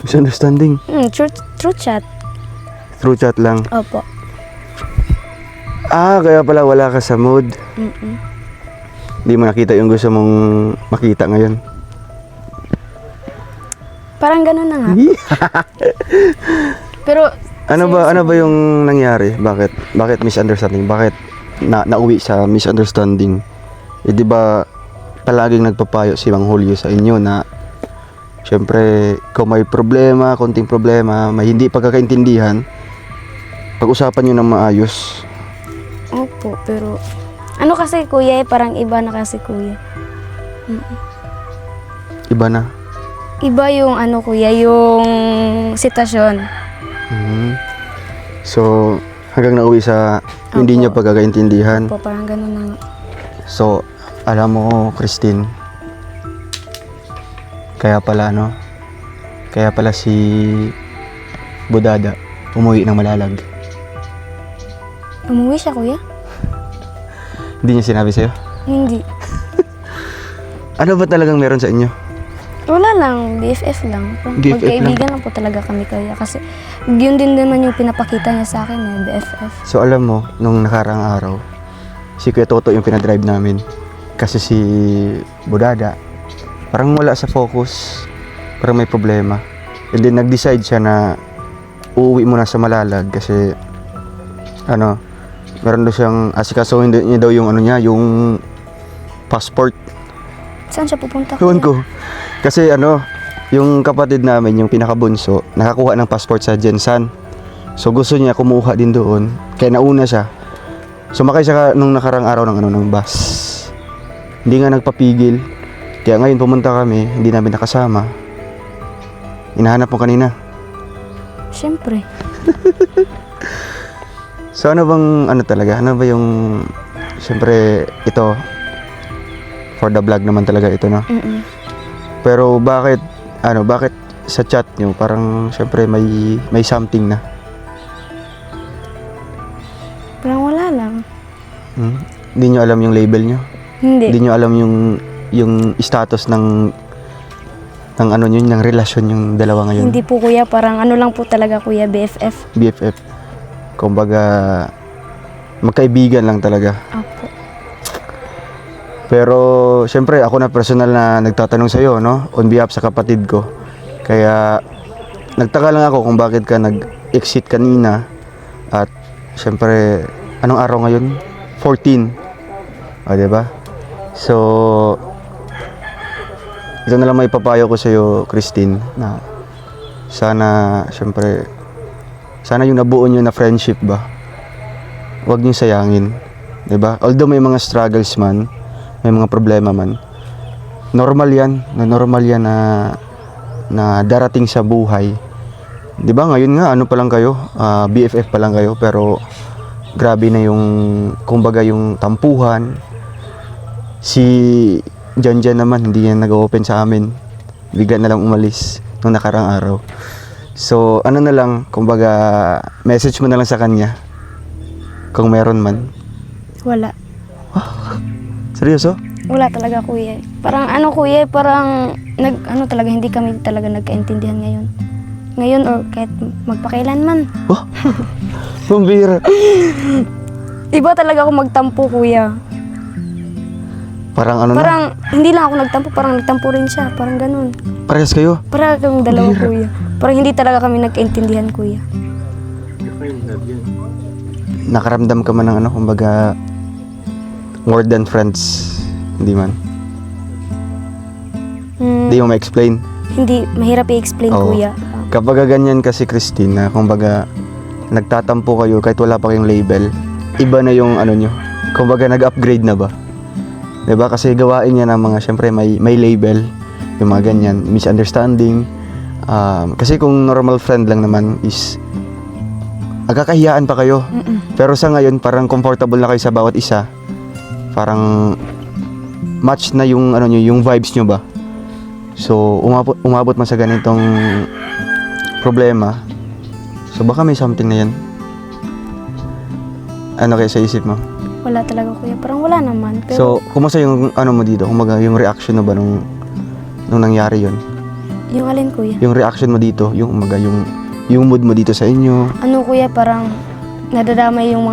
Misunderstanding? True chat. Through chat lang. Opo. Kaya pala wala ka sa mood. Hindi mo nakita yung gusto mong makita ngayon. Parang ganun na nga. Pero Ano ba yung nangyari? Bakit misunderstanding? Bakit nauwi sa misunderstanding? Eh, di ba palaging nagpapayo si Mang Julio sa inyo na syempre kung may problema, konting problema, may hindi pagkakaintindihan, pag-usapan nyo ng maayos. opo, pero ano kasi kuya, parang iba na kasi kuya. Iba na. Iba yung ano kuya, yung sitwasyon. Mhm. So, hanggang nauwi sa hindi Opo. niya pagkakaintindihan. Po, parang ganun na nga. So, alam mo, Christine, kaya pala si Budada umuwi ng Malalag. Umuwi siya kuya? Hindi niya sinabi sa'yo? Hindi. Ano ba talagang meron sa inyo? Wala lang, BFF lang. Parang BFF magkaibigan lang po talaga kami kaya kasi yun din naman yung pinapakita niya sa akin BFF. So, alam mo, nung nakaraang araw, si Kuya Toto yung pinadrive namin. Kasi si Budada, parang wala sa focus, parang may problema. And then, nag-decide siya na uuwi muna sa Malalag kasi, meron daw siyang asikasuhin niya daw yung yung passport. Saan siya pupunta Ewan kuya? ko. Kasi yung kapatid namin, yung pinakabunso, nakakuha ng passport sa Jensan. So gusto niya kumuha din doon. Kaya nauna siya. Sumakay siya nung nakarang araw ng bus. Hindi nga nagpapigil. Kaya ngayon pumunta kami, hindi namin nakasama. Hinahanap mo kanina. Siyempre. So ano bang talaga? Ano ba yung siyempre ito for the vlog naman talaga ito, no? Mm-mm. Pero bakit sa chat nyo parang siyempre may something na? Parang wala lang. Hindi nyo alam yung label nyo? Hindi. Hindi nyo alam yung status ng ng relasyon yung dalawa ngayon? Hindi po kuya, parang ano lang po talaga kuya, BFF. BFF. Kumbaga magkaibigan lang talaga. Opo. Pero siyempre ako na personal na nagtatanong sa iyo, no, on behalf sa kapatid ko. Kaya nagtaka lang ako kung bakit ka nag-exit kanina. At siyempre anong araw ngayon? 14. O, di ba? So ito na lang may papayo ko sa iyo, Christine, na sana siyempre yung nabuo niyo na friendship ba, huwag niyo sayangin, 'di ba? Although may mga struggles man, may mga problema man, normal yan na darating sa buhay. 'Di ba? Ngayon nga pa lang kayo, BFF pa lang kayo, pero grabe na yung kumbaga yung tampuhan. Si Jan naman hindi yan nag-open sa amin. Bigla na lang umalis nung nakarang araw. So, na lang, kumbaga message mo na lang sa kanya kung meron man. Wala. Seryoso? Wala talaga kuya. Parang kuya, parang talaga hindi kami talaga nagkaintindihan ngayon. Ngayon or kahit magpakailanman. Oh, pambira. Iba talaga ako magtampo kuya. Parang na? Parang hindi lang ako nagtampo, parang nagtampo rin siya. Parang ganun. Parehas kayo? Parang kami dalawa kuya. Parang hindi talaga kami nagkaintindihan kuya. Nakaramdam ka man ng kumbaga more than friends? Hindi man? Hindi mo ma-explain? Hindi, mahirap i-explain Oo. kuya. Kapag ganyan kasi Christine, na kumbaga nagtatampo kayo kahit wala pa kayong label, iba na yung nyo. Kumbaga nag-upgrade na ba? Diba? Kasi gawain niya ng mga, syempre may label, yung mga ganyan, misunderstanding. Kasi kung normal friend lang naman is agkakahiyaan pa kayo. Pero sa ngayon, parang comfortable na kayo sa bawat isa. Parang match na yung yung vibes nyo ba? So, umabot man sa ganitong problema. So, baka may something na yan. Ano kaya sa isip mo? Wala talaga kuya. Parang wala naman. Pero So, kumusta yung mo dito? Kumbaga, yung reaction mo ba nung nangyari yon? yung alin kuya? Yung reaction mo dito, yung mood mo dito sa inyo. Kuya, parang nadadamay yung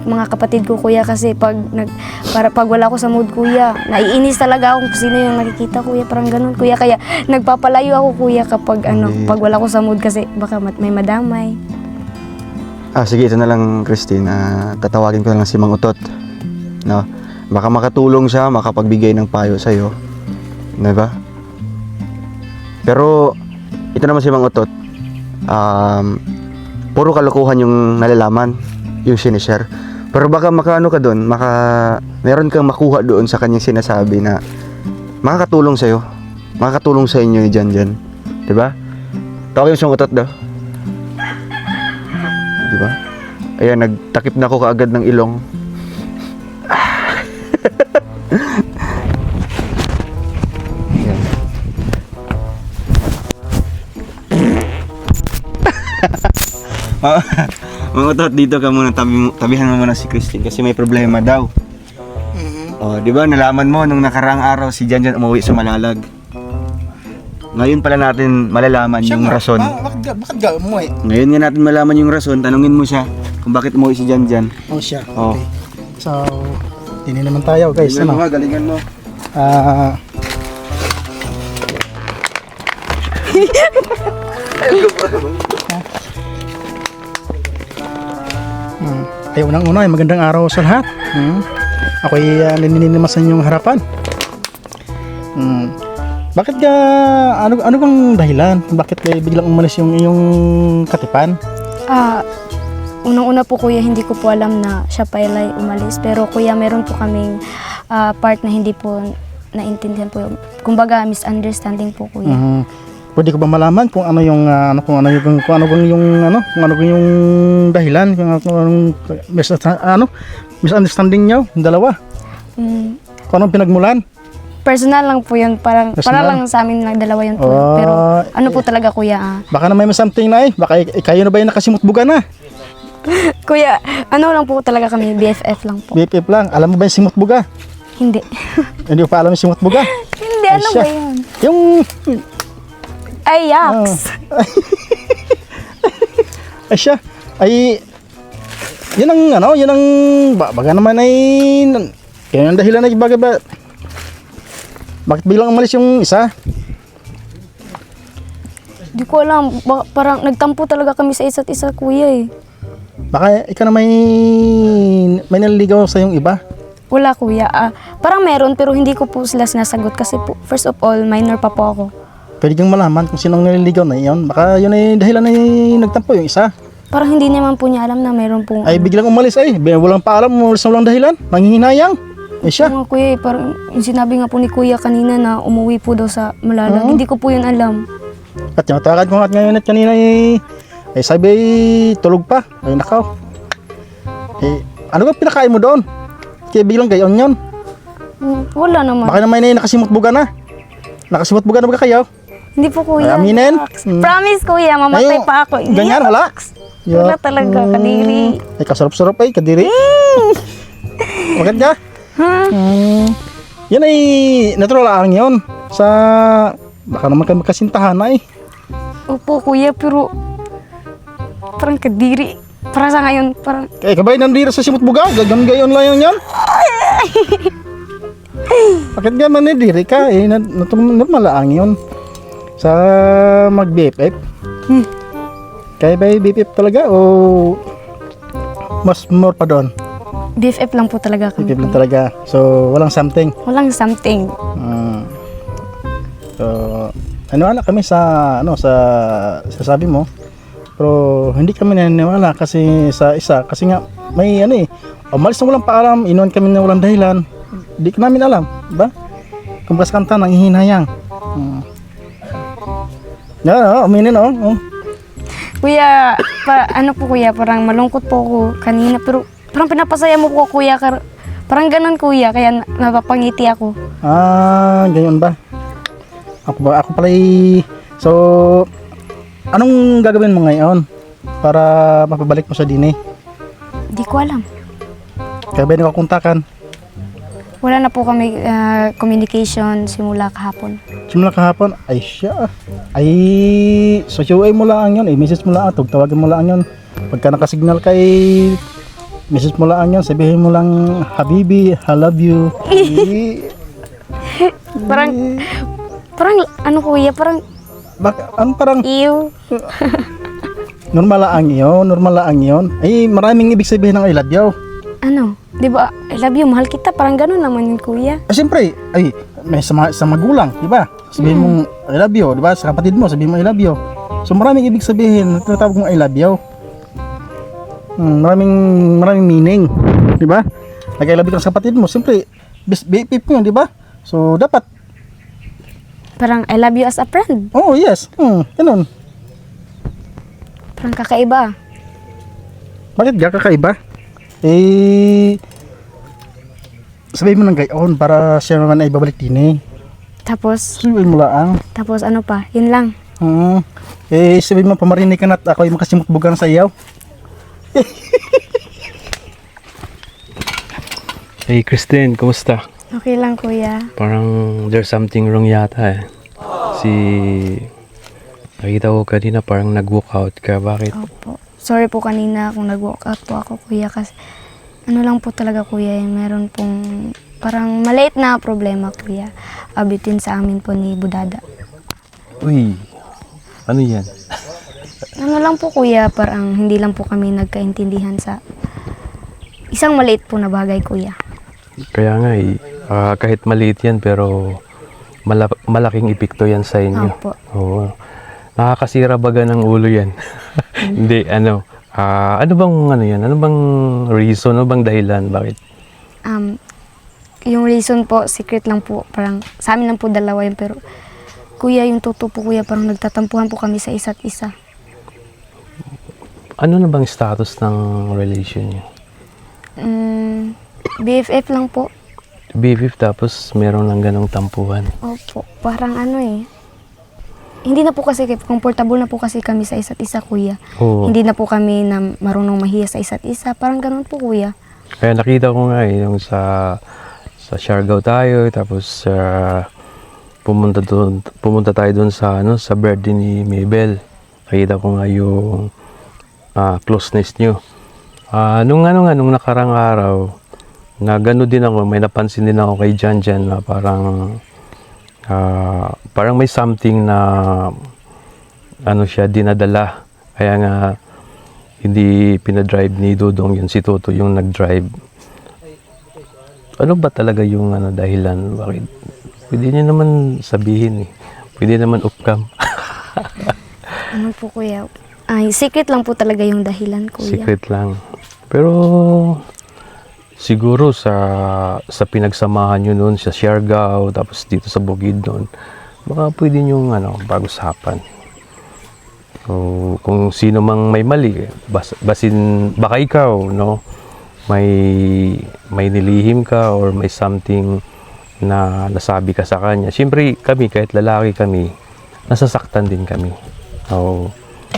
mga kapatid ko, kuya, kasi pag wala ko sa mood, kuya, naiinis talaga ako kung sino yung nakikita, kuya, parang ganun, kuya, kaya nagpapalayo ako, kuya, kapag pag wala ko sa mood kasi baka may madamay. Sige, ito na lang, Christine. Tatawagin ko na lang si Mang Utot. No? Baka makatulong siya, makapagbigay ng payo sa'yo. Diba? Pero, ito naman si Mang Utot. Puro kalokohan yung nalalaman, yung sinishare. Pero baka makaano ka doon, meron kang makuha doon sa kanyang sinasabi na makakatulong sa'yo. Makakatulong sa inyo dyan. Diba? Tawagin mo si Mang Utot daw. Diba? Ayan, nagtakip na ako kaagad ng ilong. Ayan. Mga Utot, dito ka muna, tabihan mo muna si Christine kasi may problema daw. Di ba, nalaman mo nung nakaraang araw si Janjan umuwi sa Malalag. Ngayon pala natin malalaman yung rason. Bakit ga umuwi? Ngayon nga natin malaman yung rason, tanungin mo siya kung bakit umuwi si Janjan. Oh, siya. Oh. Okay. So, tinin naman tayo, guys. Galingan mo ha, galingan mo. Ay, unang-una, magandang araw sa lahat. Ako'y nininimasan yung harapan. Bakit ka, ano bang dahilan? Bakit biglang umalis yung iyong katipan? Unang-una po, kuya, hindi ko po alam na siya pa ay umalis. Pero, kuya, meron po kaming part na hindi po naintindihan po. Kumbaga, misunderstanding po, kuya. Pwede ko ba malaman kung ano yung yung dahilan, kung anong misunderstanding niyo, yung dalawa? Kung anong pinagmulan? Personal lang po yun, para lang sa amin lang dalawa yun po. Pero ano po talaga, kuya? Baka na may something na baka kayo na ba yung nakasimutbuga na? Kuya, ano lang po talaga kami, BFF lang po. BFF lang. Alam mo ba yung simutbuga? Hindi. Hindi ko pa alam yung simutbuga. Hindi, ano ba yun? Yung... Ay, yaks! Ay siya. Ay... Yun ang... Baga naman ay... Kaya ang dahilan ay baga ba... Bakit biglang umalis yung isa? Di ko alam. Parang nagtampo talaga kami sa isa't isa, kuya, eh. Baka ikaw na may naliligaw sa yung iba? Wala, kuya. Parang meron, pero hindi ko po sila sinasagot kasi po, first of all, minor pa po ako. Pwede kang malaman kung sinong naliligaw na yun. Baka yun ay dahilan ay nagtampo yung isa. Parang hindi naman po niya alam na meron po. Ay biglang umalis ay. Walang paalam, umalis na walang dahilan. Nanghihinayang. Ay siya. Mga kuya, parang yung sinabi nga po ni kuya kanina na umuwi po daw sa Malalag. Hindi ko po yun alam. At yung takad ko nga ngayon at kanina ay sabi ay tulog pa. Ay nakaw. Ano ba pinakain mo doon? Kaya biglang gayon yun. Wala naman. Baka naman ay nakasimutbuga na. Nakasimutbuga na ba kayo? Hindi po, kuya. Ay, aminin? Promise, kuya, mamatay pa ako. Ganyan, wala? Wala talaga, kadiri. Ay, kasarap-sarap ay, kadiri. Bakit ka? Yan ay natural lang yun. Baka naman kayo magkasintahan ay. Opo, kuya, pero parang kadiri. Para sa ngayon, parang... Kabay nandito sa simutbuga, gayon lang yun yan. Bakit ka man diri ka eh, malaang yun. Sa mag-BFF. Kaya ba BFF talaga o mas more pa doon? BFF lang po talaga kami. BFF lang talaga. So, walang something. Walang something. So, ano kami sa sabi mo. Pero hindi kami naniniwala kasi sa isa. Kasi nga, may umalis na walang paalam, inuwan kami na walang dahilan. Hindi ko namin alam, diba? Kung basta kanta, nanghihinayang. Uminin Kuya, ano po, kuya, parang malungkot po ako kanina. Pero parang pinapasaya mo po, kuya. Parang ganun, kuya, kaya napapangiti ako. Ganyan ba? Ako pala so, anong gagawin mo ngayon para mapabalik mo sa dini? Hindi ko alam. Kaya ba nakakontakan? Wala na po kami communication simula kahapon. Simula kahapon, ay siya. Ay, so ay mo lang yun, message mo lang, tawagan mo lang yun. Pagka nakasignal kay message mo lang yun, sabihin mo lang, Habibi, I love you. Parang ano kuya, parang Parang ew. normal lang yun. Ay, maraming ibig sabihin ng I love you. Ano, di ba, I love you, mahal kita, parang gano'n naman yun kuya. Siyempre, ay, may sa magulang, di ba? Sabihin mong I love you, di ba? Sa kapatid mo, sabihin mo I love you. So maraming ibig sabihin, tinatawag mong I love you. Maraming meaning, di ba? Nag-I love you ka sa kapatid mo, siyempre, BFF mo yun, di ba? So dapat, Parang I love you as a friend. oh yes, ganun. Parang kakaiba. Bakit ka kakaiba? Sabihin mo ng gayon para siya naman ay babalik din eh. Tapos Sabihin mo lang. ano pa, yun lang. Sabihin mo pamarinig ka na at ako ay makasimot bugang sa iyaw. Hey Christine, kumusta? Okay lang kuya. Parang there's something wrong yata eh. Nakita ko kanina parang nag-walk out ka. Bakit? Opo. Sorry po kanina kung nag-walk out po ako kuya kasi ano lang po talaga kuya, meron pong parang maliit na problema kuya. Abitin sa amin po ni Budada. Uy, ano yan? Ano lang po kuya, parang hindi lang po kami nagkaintindihan sa isang maliit po na bagay kuya. Kaya nga kahit maliit yan pero malaking epekto yan sa inyo. Opo. Oo. Nakakasira baga ng ulo yan. Hindi, ano bang yan? Ano bang reason? Ano bang dahilan? Bakit? Yung reason po, secret lang po. Parang sa amin lang po dalawa yun. Pero kuya, yung totoo po kuya, parang nagtatampuhan po kami sa isa't isa. Ano na bang status ng relation niyo? BFF lang po. BFF tapos meron lang ganong tampuhan. Opo, parang ano eh. Hindi na po kasi, comfortable na po kasi kami sa isa't isa kuya. Oo. Hindi na po kami na marunong mahiya sa isa't isa. Parang ganun po kuya. Kaya nakita ko nga yung sa Siargao tayo tapos pumunta tayo doon sa sa birthday ni Mabel. Nakita ko nga yung closeness niyo. Nung nakarang araw na gano'n din ako, may napansin din ako kay Jan na parang may something na siya dinadala. Kaya nga hindi pinadrive ni Dudong yun, si Toto yung nag-drive. Ano ba talaga yung dahilan? Bakit? Pwede niyo naman sabihin eh. Pwede naman upcam. Ano po kuya? Ay, secret lang po talaga yung dahilan kuya. Secret lang. Pero siguro sa pinagsamahan nyo noon sa Siargao tapos dito sa Bukidnon, baka pwede nyo pag-usapan. So, kung sino mang may mali, baka ikaw, no? May nilihim ka or may something na nasabi ka sa kanya. Siyempre kami, kahit lalaki kami, nasasaktan din kami. So,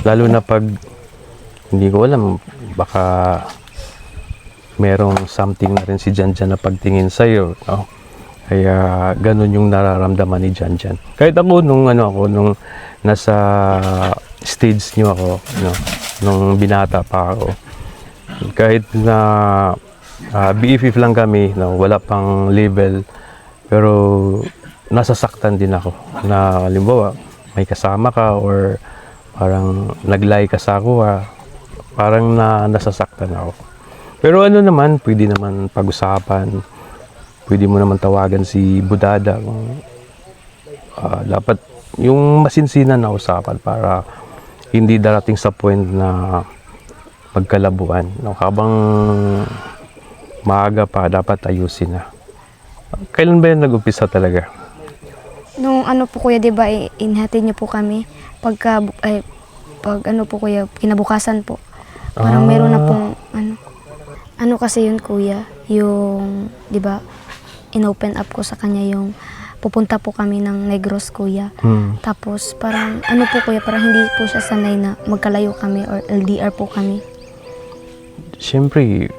lalo na pag hindi ko alam, baka merong something na rin si Jan na pagtingin sa'yo, no? Kaya ganun yung nararamdaman ni Jan. Kahit ako nung nasa stage niyo ako, no? Nung binata pa ako, kahit na BFF lang kami, no? Wala pang level, pero nasasaktan din ako na halimbawa may kasama ka or parang nag-lie ka sa kuha, parang nasasaktan ako. Pero ano naman, pwede naman pag-usapan, pwede mo naman tawagan si Budada kung dapat yung masinsinan na usapan para hindi darating sa point na magkalabuan. No? Habang maaga pa, dapat ayusin na. Kailan ba yan nag-umpisa talaga? Nung po kuya, di ba, inhatid niyo po kami pag po kuya, kinabukasan po. Parang meron na pong ano kasi yun kuya, yung, di ba, in-open up ko sa kanya yung pupunta po kami ng Negros kuya. Tapos parang po kuya, parang hindi po siya sanay na magkalayo kami or LDR po kami. Siyempre,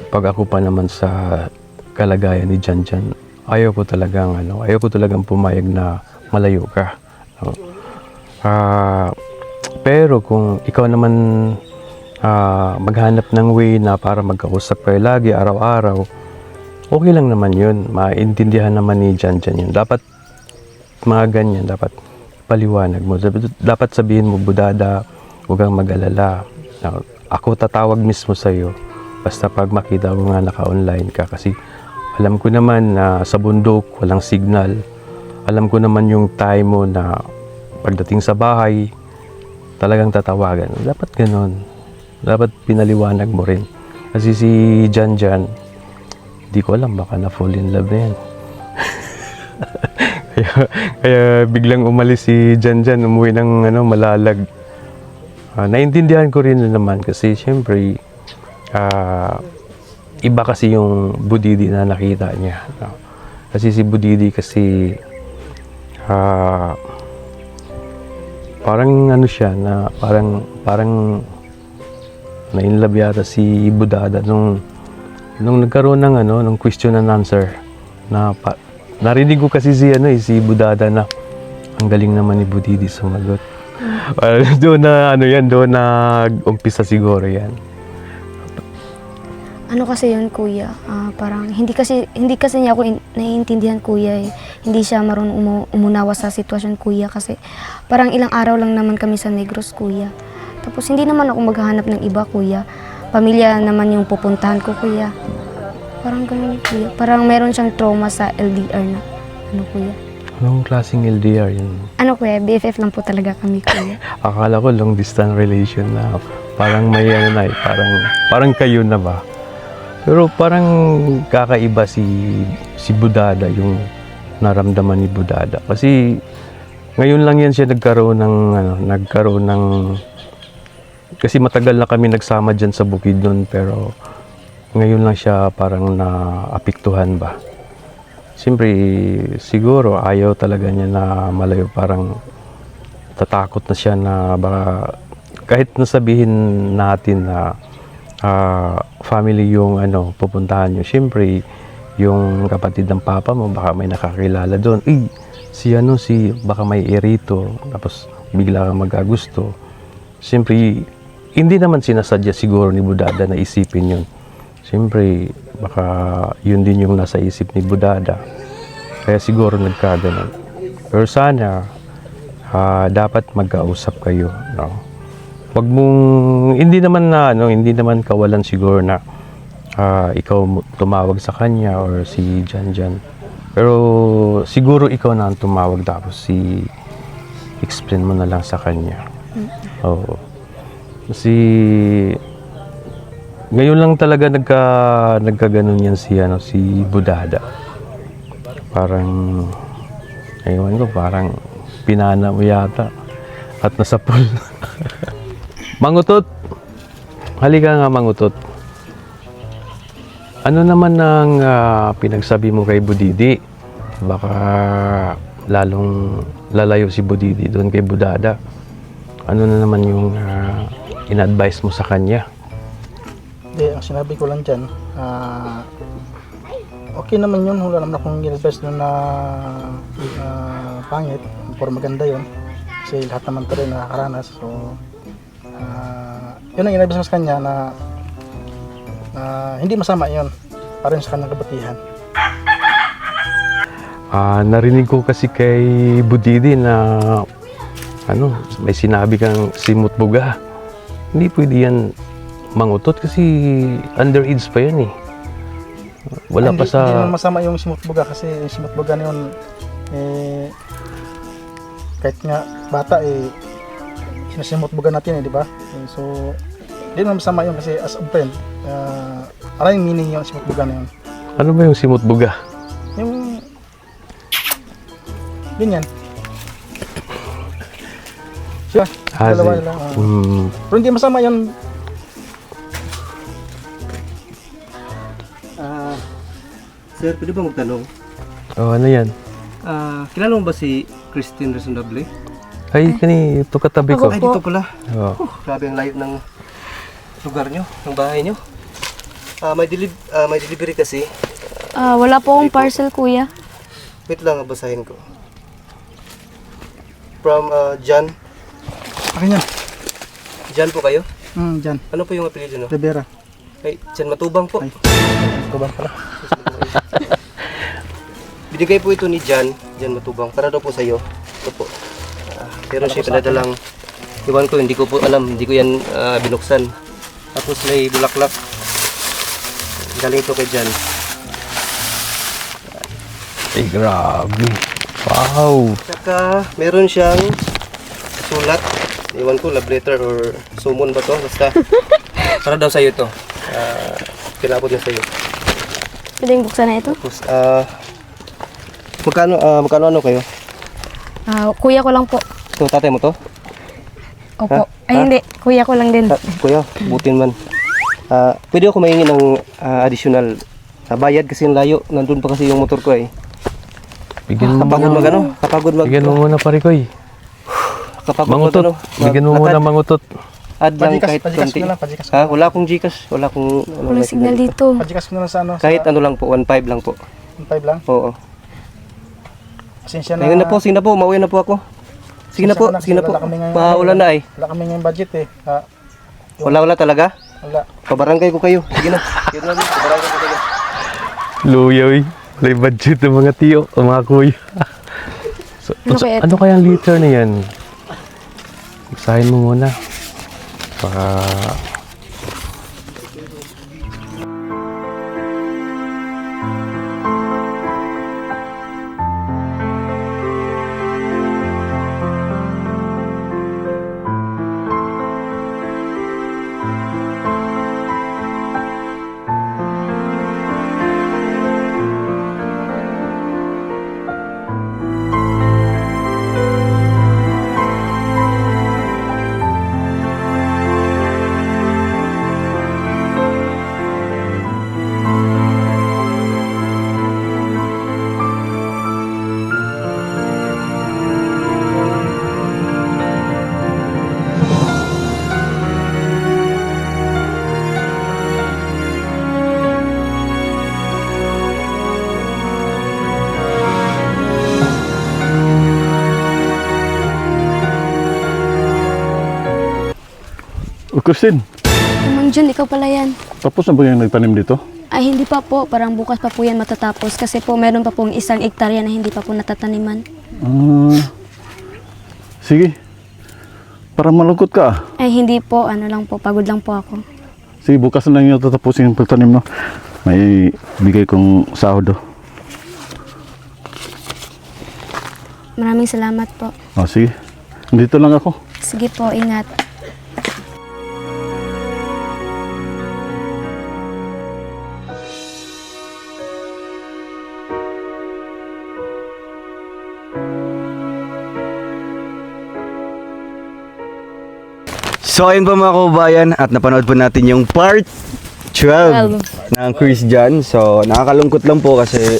pag ako pa naman sa kalagayan ni Janjan, ayaw ko talagang pumayag na malayo ka. No? Pero kung ikaw naman maghanap ng way na para magkausap kayo lagi, araw-araw, okay lang naman yun. Maintindihan naman ni Janjan yun. Dapat mga ganyan, dapat paliwanag mo. Dapat sabihin mo, budada, huwag kang mag-alala. Ako tatawag mismo sa'yo. Basta pag makita mo nga naka-online ka. Kasi alam ko naman na sa bundok, walang signal. Alam ko naman yung time mo na pagdating sa bahay, talagang tatawagan. Dapat ganon. Dapat pinaliwanag mo rin. Kasi si Janjan, di ko alam, baka na-fall in love na yan. kaya biglang umalis si Janjan, umuwi ng Malalag. Naintindihan ko rin naman kasi syempre, iba kasi yung Budidi na nakita niya. No? Kasi si Budidi kasi, parang siya na parang na-inlove yata si Budada nung nagkaroon ng ng question and answer na narinig ko kasi si Budada na ang galing naman ni Budidi sumagot. Doon na doon nag-umpisa siguro yan. Ano kasi yun, kuya, parang hindi kasi niya ako naiintindihan, kuya. Hindi siya marunong umunawa sa sitwasyon, kuya, kasi parang ilang araw lang naman kami sa Negros, kuya. Tapos hindi naman ako maghahanap ng iba, kuya. Pamilya naman yung pupuntahan ko, kuya. Parang ganun, kuya. Parang meron siyang trauma sa LDR na, kuya. Anong klaseng LDR yun? Kuya, BFF lang po talaga kami, kuya. Akala ko long distance relation na parang may parang kayo na ba? Pero parang kakaiba si Budada, yung naramdaman ni Budada. Kasi ngayon lang yan siya nagkaroon ng kasi matagal na kami nagsama dyan sa Bukidnon, pero ngayon lang siya parang naapektuhan ba. Siyempre, siguro ayaw talaga niya na malayo, parang tatakot na siya na baka kahit nasabihin natin na family yung pupuntahan nyo. Siyempre, yung kapatid ng papa mo, baka may nakakilala doon. Baka may irito, tapos bigla kang magagusto. Siyempre, hindi naman sinasadya siguro ni Budada na isipin yun. Siyempre, baka yun din yung nasa isip ni Budada. Kaya siguro nagkaganon. Pero sana, dapat magkausap kayo, no? Wag mong, hindi naman kawalan siguro na ikaw tumawag sa kanya or si Janjan. Pero siguro ikaw na ang tumawag, tapos explain mo na lang sa kanya. Oo. Kasi ngayon lang talaga nagkaganon yan si Budada. Parang ewan ko, parang pinana mo yata at nasa pool. Mangutot, halika nga Mangutot. Ano naman ang pinagsabi mo kay Budidi? Baka lalong lalayo si Budidi doon kay Budada. Ano na naman yung in-advise mo sa kanya? Hindi, ang sinabi ko lang dyan, okay naman yun. Wala naman akong in-advise doon na pangit. Pero maganda yun. Kasi lahat naman tayo nakakaranas. So, yun ang in-advise ko sa kanya na hindi masama yun. Para sa kanyang kabutihan. Narinig ko kasi kay Budidi na may sinabi kang simot buga. Hindi pwede yan Mangutot kasi underage pa yan eh. Wala pa sa... Hindi naman masama yung simot buga kasi yung simot buga na yun kahit nga bata sinasimot buga natin di ba? So hindi naman masama yun kasi as a friend maraming meaning yung simot buga na yun. Ano ba yung simot buga? Yung ganyan. Siya, dalawa lang. Pero hindi masama yun. Sir, pwede ba magtanong? Ano yan? Kilala mo ba si Christine Resondable? Ay, ito katabi ko. Ay, dito pala. Oh. Grabe ang layo ng lugar nyo, ng bahay nyo. May delivery kasi. Wala po akong parcel, kuya. Wait lang, basahin ko. From John. Akin yan. John po kayo? Dyan. Ano po yung apelyido no? Rivera. Ay, John Matubang po. Ay. Kubang pala. Binigay po ito ni John Matubang, para daw po sa iyo. Ito po. Pero siya pinadalang, iwan ko, hindi ko po alam, hindi ko yan binuksan. Tapos may bulaklak. Galing ito kay John. Ay, grabe. Wow. Saka meron siyang sulat. Iwan ko, love letter or summon ba to? Basta, para daw sa iyo to. Pinabot na sa iyo. Pwedeng buksan na ito? Tapos, magkano ano kayo? Kuya ko lang po. Ito, tatay mo to? Opo. Ha? Ay, hindi. Kuya ko lang din. Kuya, butin man. Pwede ako mahingi ng additional bayad kasi yung layo. Nandun pa kasi yung motor ko eh. Bigyan mo Kapagod mag ano? Kapagod mag... Bigyan mo muna pare ko eh. Kapagod Mangutot. Bigyan mo muna mangutot. Add lang kahit Pajikas konti. ko na lang, pajikas ko. Ha? Wala akong Gcash. Wala akong... Walang signal dito. Pajikas ko na lang sa ano. Kahit ano lang po, 1.5 lang po. 5 lang. Oo. Pasensya na. Ngayon na po, sige na po. Mauwi na po ako. Sige na po, sige na po. Wala na eh. Wala kami ngayong budget eh. Wala talaga. Wala. Pabarangay ko kayo. Sige na. Yun na, pabarangay ko kayo. Luya eh. May budget ng mga tiyo, ng mga kuya. So, ano kayang liter na yan? Basahin mo muna. Para... Christine, Mang John, ikaw pala yan. tapos na ba yung nagtanim dito? Ay, hindi pa po. Parang bukas pa po yan matatapos. Kasi po, meron pa pong 1 hektarya na hindi pa po natataniman. Sige. Para malungkot ka. Ay, hindi po. Ano lang po. Pagod lang po ako. Sige, bukas na lang yung tatapusin yung pagtanim, no? May bigay kong sahod, oh. Maraming salamat po. Oh, sige. Dito lang ako. Sige po, ingat. So ayun po mga kababayan, at napanood po natin yung part 12 ng Chris John. So nakakalungkot lang po kasi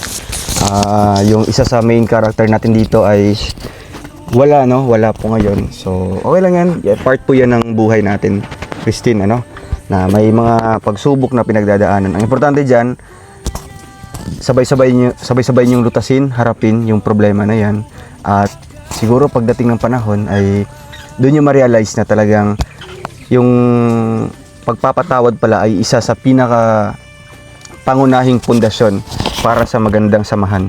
yung isa sa main character natin dito ay wala po ngayon. So okay lang yan, part po yan ng buhay natin, Christine, na may mga pagsubok na pinagdadaanan. Ang importante dyan, sabay-sabay niyong lutasin, harapin yung problema na yan. At siguro pagdating ng panahon ay doon nyo ma-realize na talagang yung pagpapatawad pala ay isa sa pinaka pangunahing pundasyon para sa magandang samahan.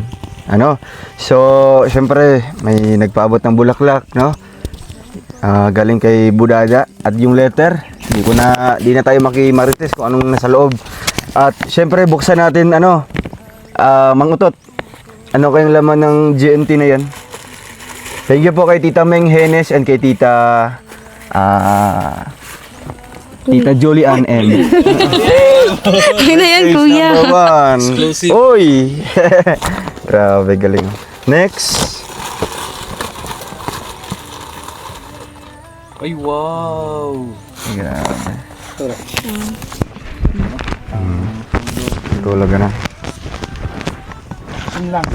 So, syempre, may nagpaabot ng bulaklak, galing kay Budada. At yung letter, di na tayo makimarites kung anong nasa loob. At syempre, buksan natin, Mang Utot. Ano kayang laman ng GNT na yan? Thank you po kay Tita Meng Henes and kay Tita Julie Ann M. Ayun na yan, kuya. Number 1. Oy! Grabe, galing. Next. Ay, wow! Grabe. Tulog na. Yun lang.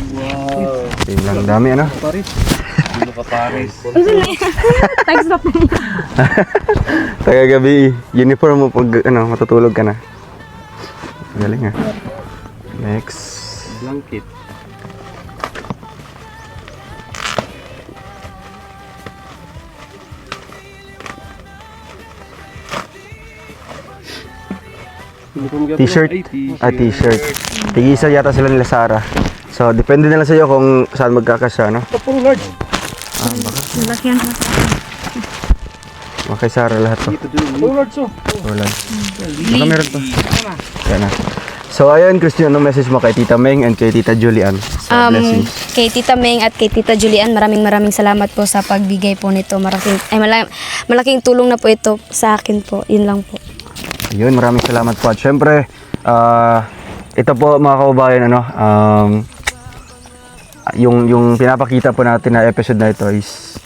Yun lang. Dami, Ano ka pares? Tagagabi, uniform mo pag matutulog ka na. Galing Next. Blanket. T-shirt. T-shirt. Tigisa yata sila nila Sarah. So, depende na lang sa'yo kung saan magkakasya, no? Ito puro large. Malaki yan. Okay, Sarah lahat to. Puro large oh. Wala. Baka meron to. Yan na. So, ayun, Christian, anong message mo kay Tita Meng and kay Tita Julian sa blessings? Kay Tita Meng at kay Tita Julian, maraming salamat po sa pagbigay po nito. Malaking tulong na po ito sa akin po. Yun lang po. Yun, maraming salamat po. At syempre, ito po mga kababayan, ano, yung pinapakita po natin na episode na ito is,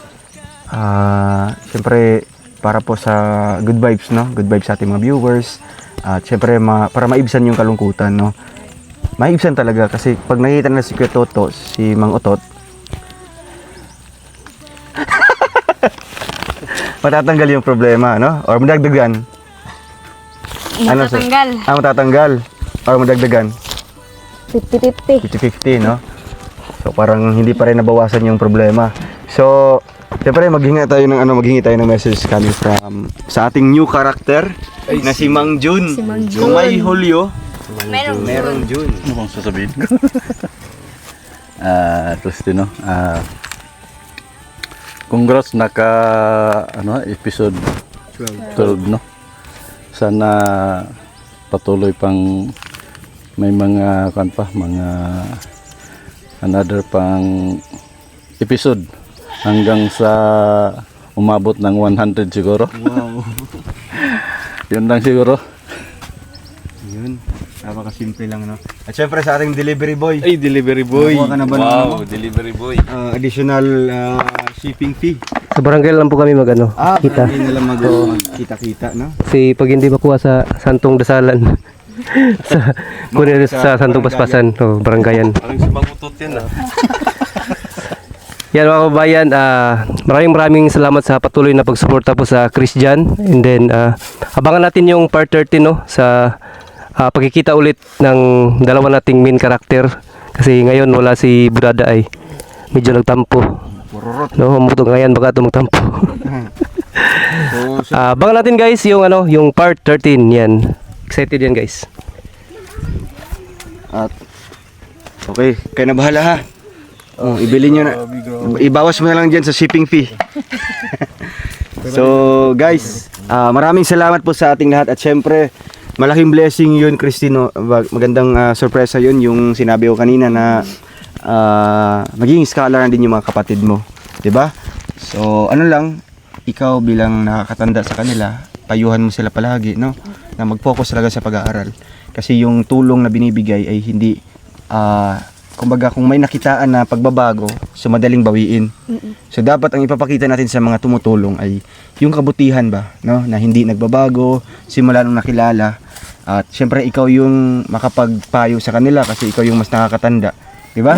syempre, para po sa good vibes, no? Good vibes sa ating mga viewers. At syempre, para maibsan yung kalungkutan, no? Maibsan talaga kasi pag nakita na si Kuya Toto, si Mang Otot, matatanggal yung problema, no? Or madagdagan. Matatanggal. Matatanggal. Or madagdagan. 50-50. 50-50, no? So parang hindi pa rin nabawasan yung problema. So, siyempre maghingi tayo ng message coming from sa ating new character na si Mang Jun. Kung may Hulyo, merong Jun. Ano bang sasabihin ko? Cristino, congrats episode 12, no? Sana patuloy pang may mga another pang episode hanggang sa umabot ng 100 siguro. Wow. Yun lang siguro. Yun. Napaka-simple lang, no? At syempre sa ating delivery boy. Ay, delivery boy. Nakuha ka na ba ng delivery boy. additional shipping fee? Sa barangay lang po kami kita. Hindi na lang magkita-kita, no? Kasi pag hindi makuha sa Santong Dasalan, kunin sa Santong Paspasan, barangayan. Parang si Mangutot yan Yan mga kababayan, maraming salamat sa patuloy na pagsuporta po sa Christian. And then, abangan natin yung part 13, no? Sa pagkikita ulit ng dalawa nating main character. Kasi ngayon wala si Budada ay medyo nagtampo. No, umuto ngayon baka ito magtampo. Abangan natin guys yung part 13 yan. Excited yan guys. At okay, kayo na bahala ha. Ibili nyo na. Ibawas mo na lang dyan sa shipping fee. So guys, maraming salamat po sa ating lahat. At syempre, malaking blessing yun, Cristino. Magandang sorpresa yun yung sinabi ko kanina na magiging scholar din yung mga kapatid mo. 'Di ba? So ano lang, ikaw bilang nakakatanda sa kanila, payuhan mo sila palagi, no? Na mag-focus talaga sa pag-aaral. Kasi yung tulong na binibigay ay hindi kumbaga kung may nakitaan na pagbabago, so madaling bawiin. So dapat ang ipapakita natin sa mga tumutulong ay yung kabutihan ba, no? Na hindi nagbabago simula nung nakilala. At syempre ikaw yung makapagpayo sa kanila kasi ikaw yung mas nakakatanda, 'di ba?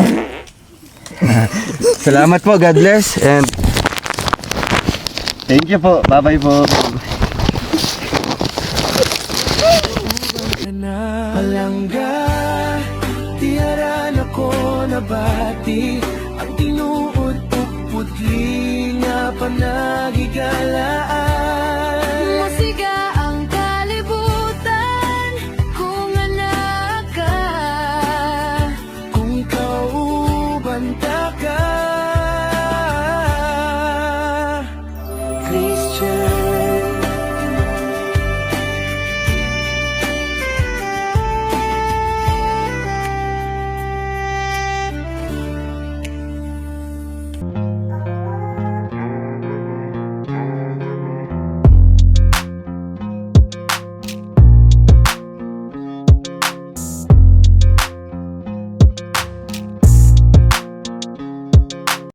Salamat po, God bless and thank you po. Bye-bye po. Palangga, tiyaran ako nabati. Ang tinuod puputli nga panagigalaan.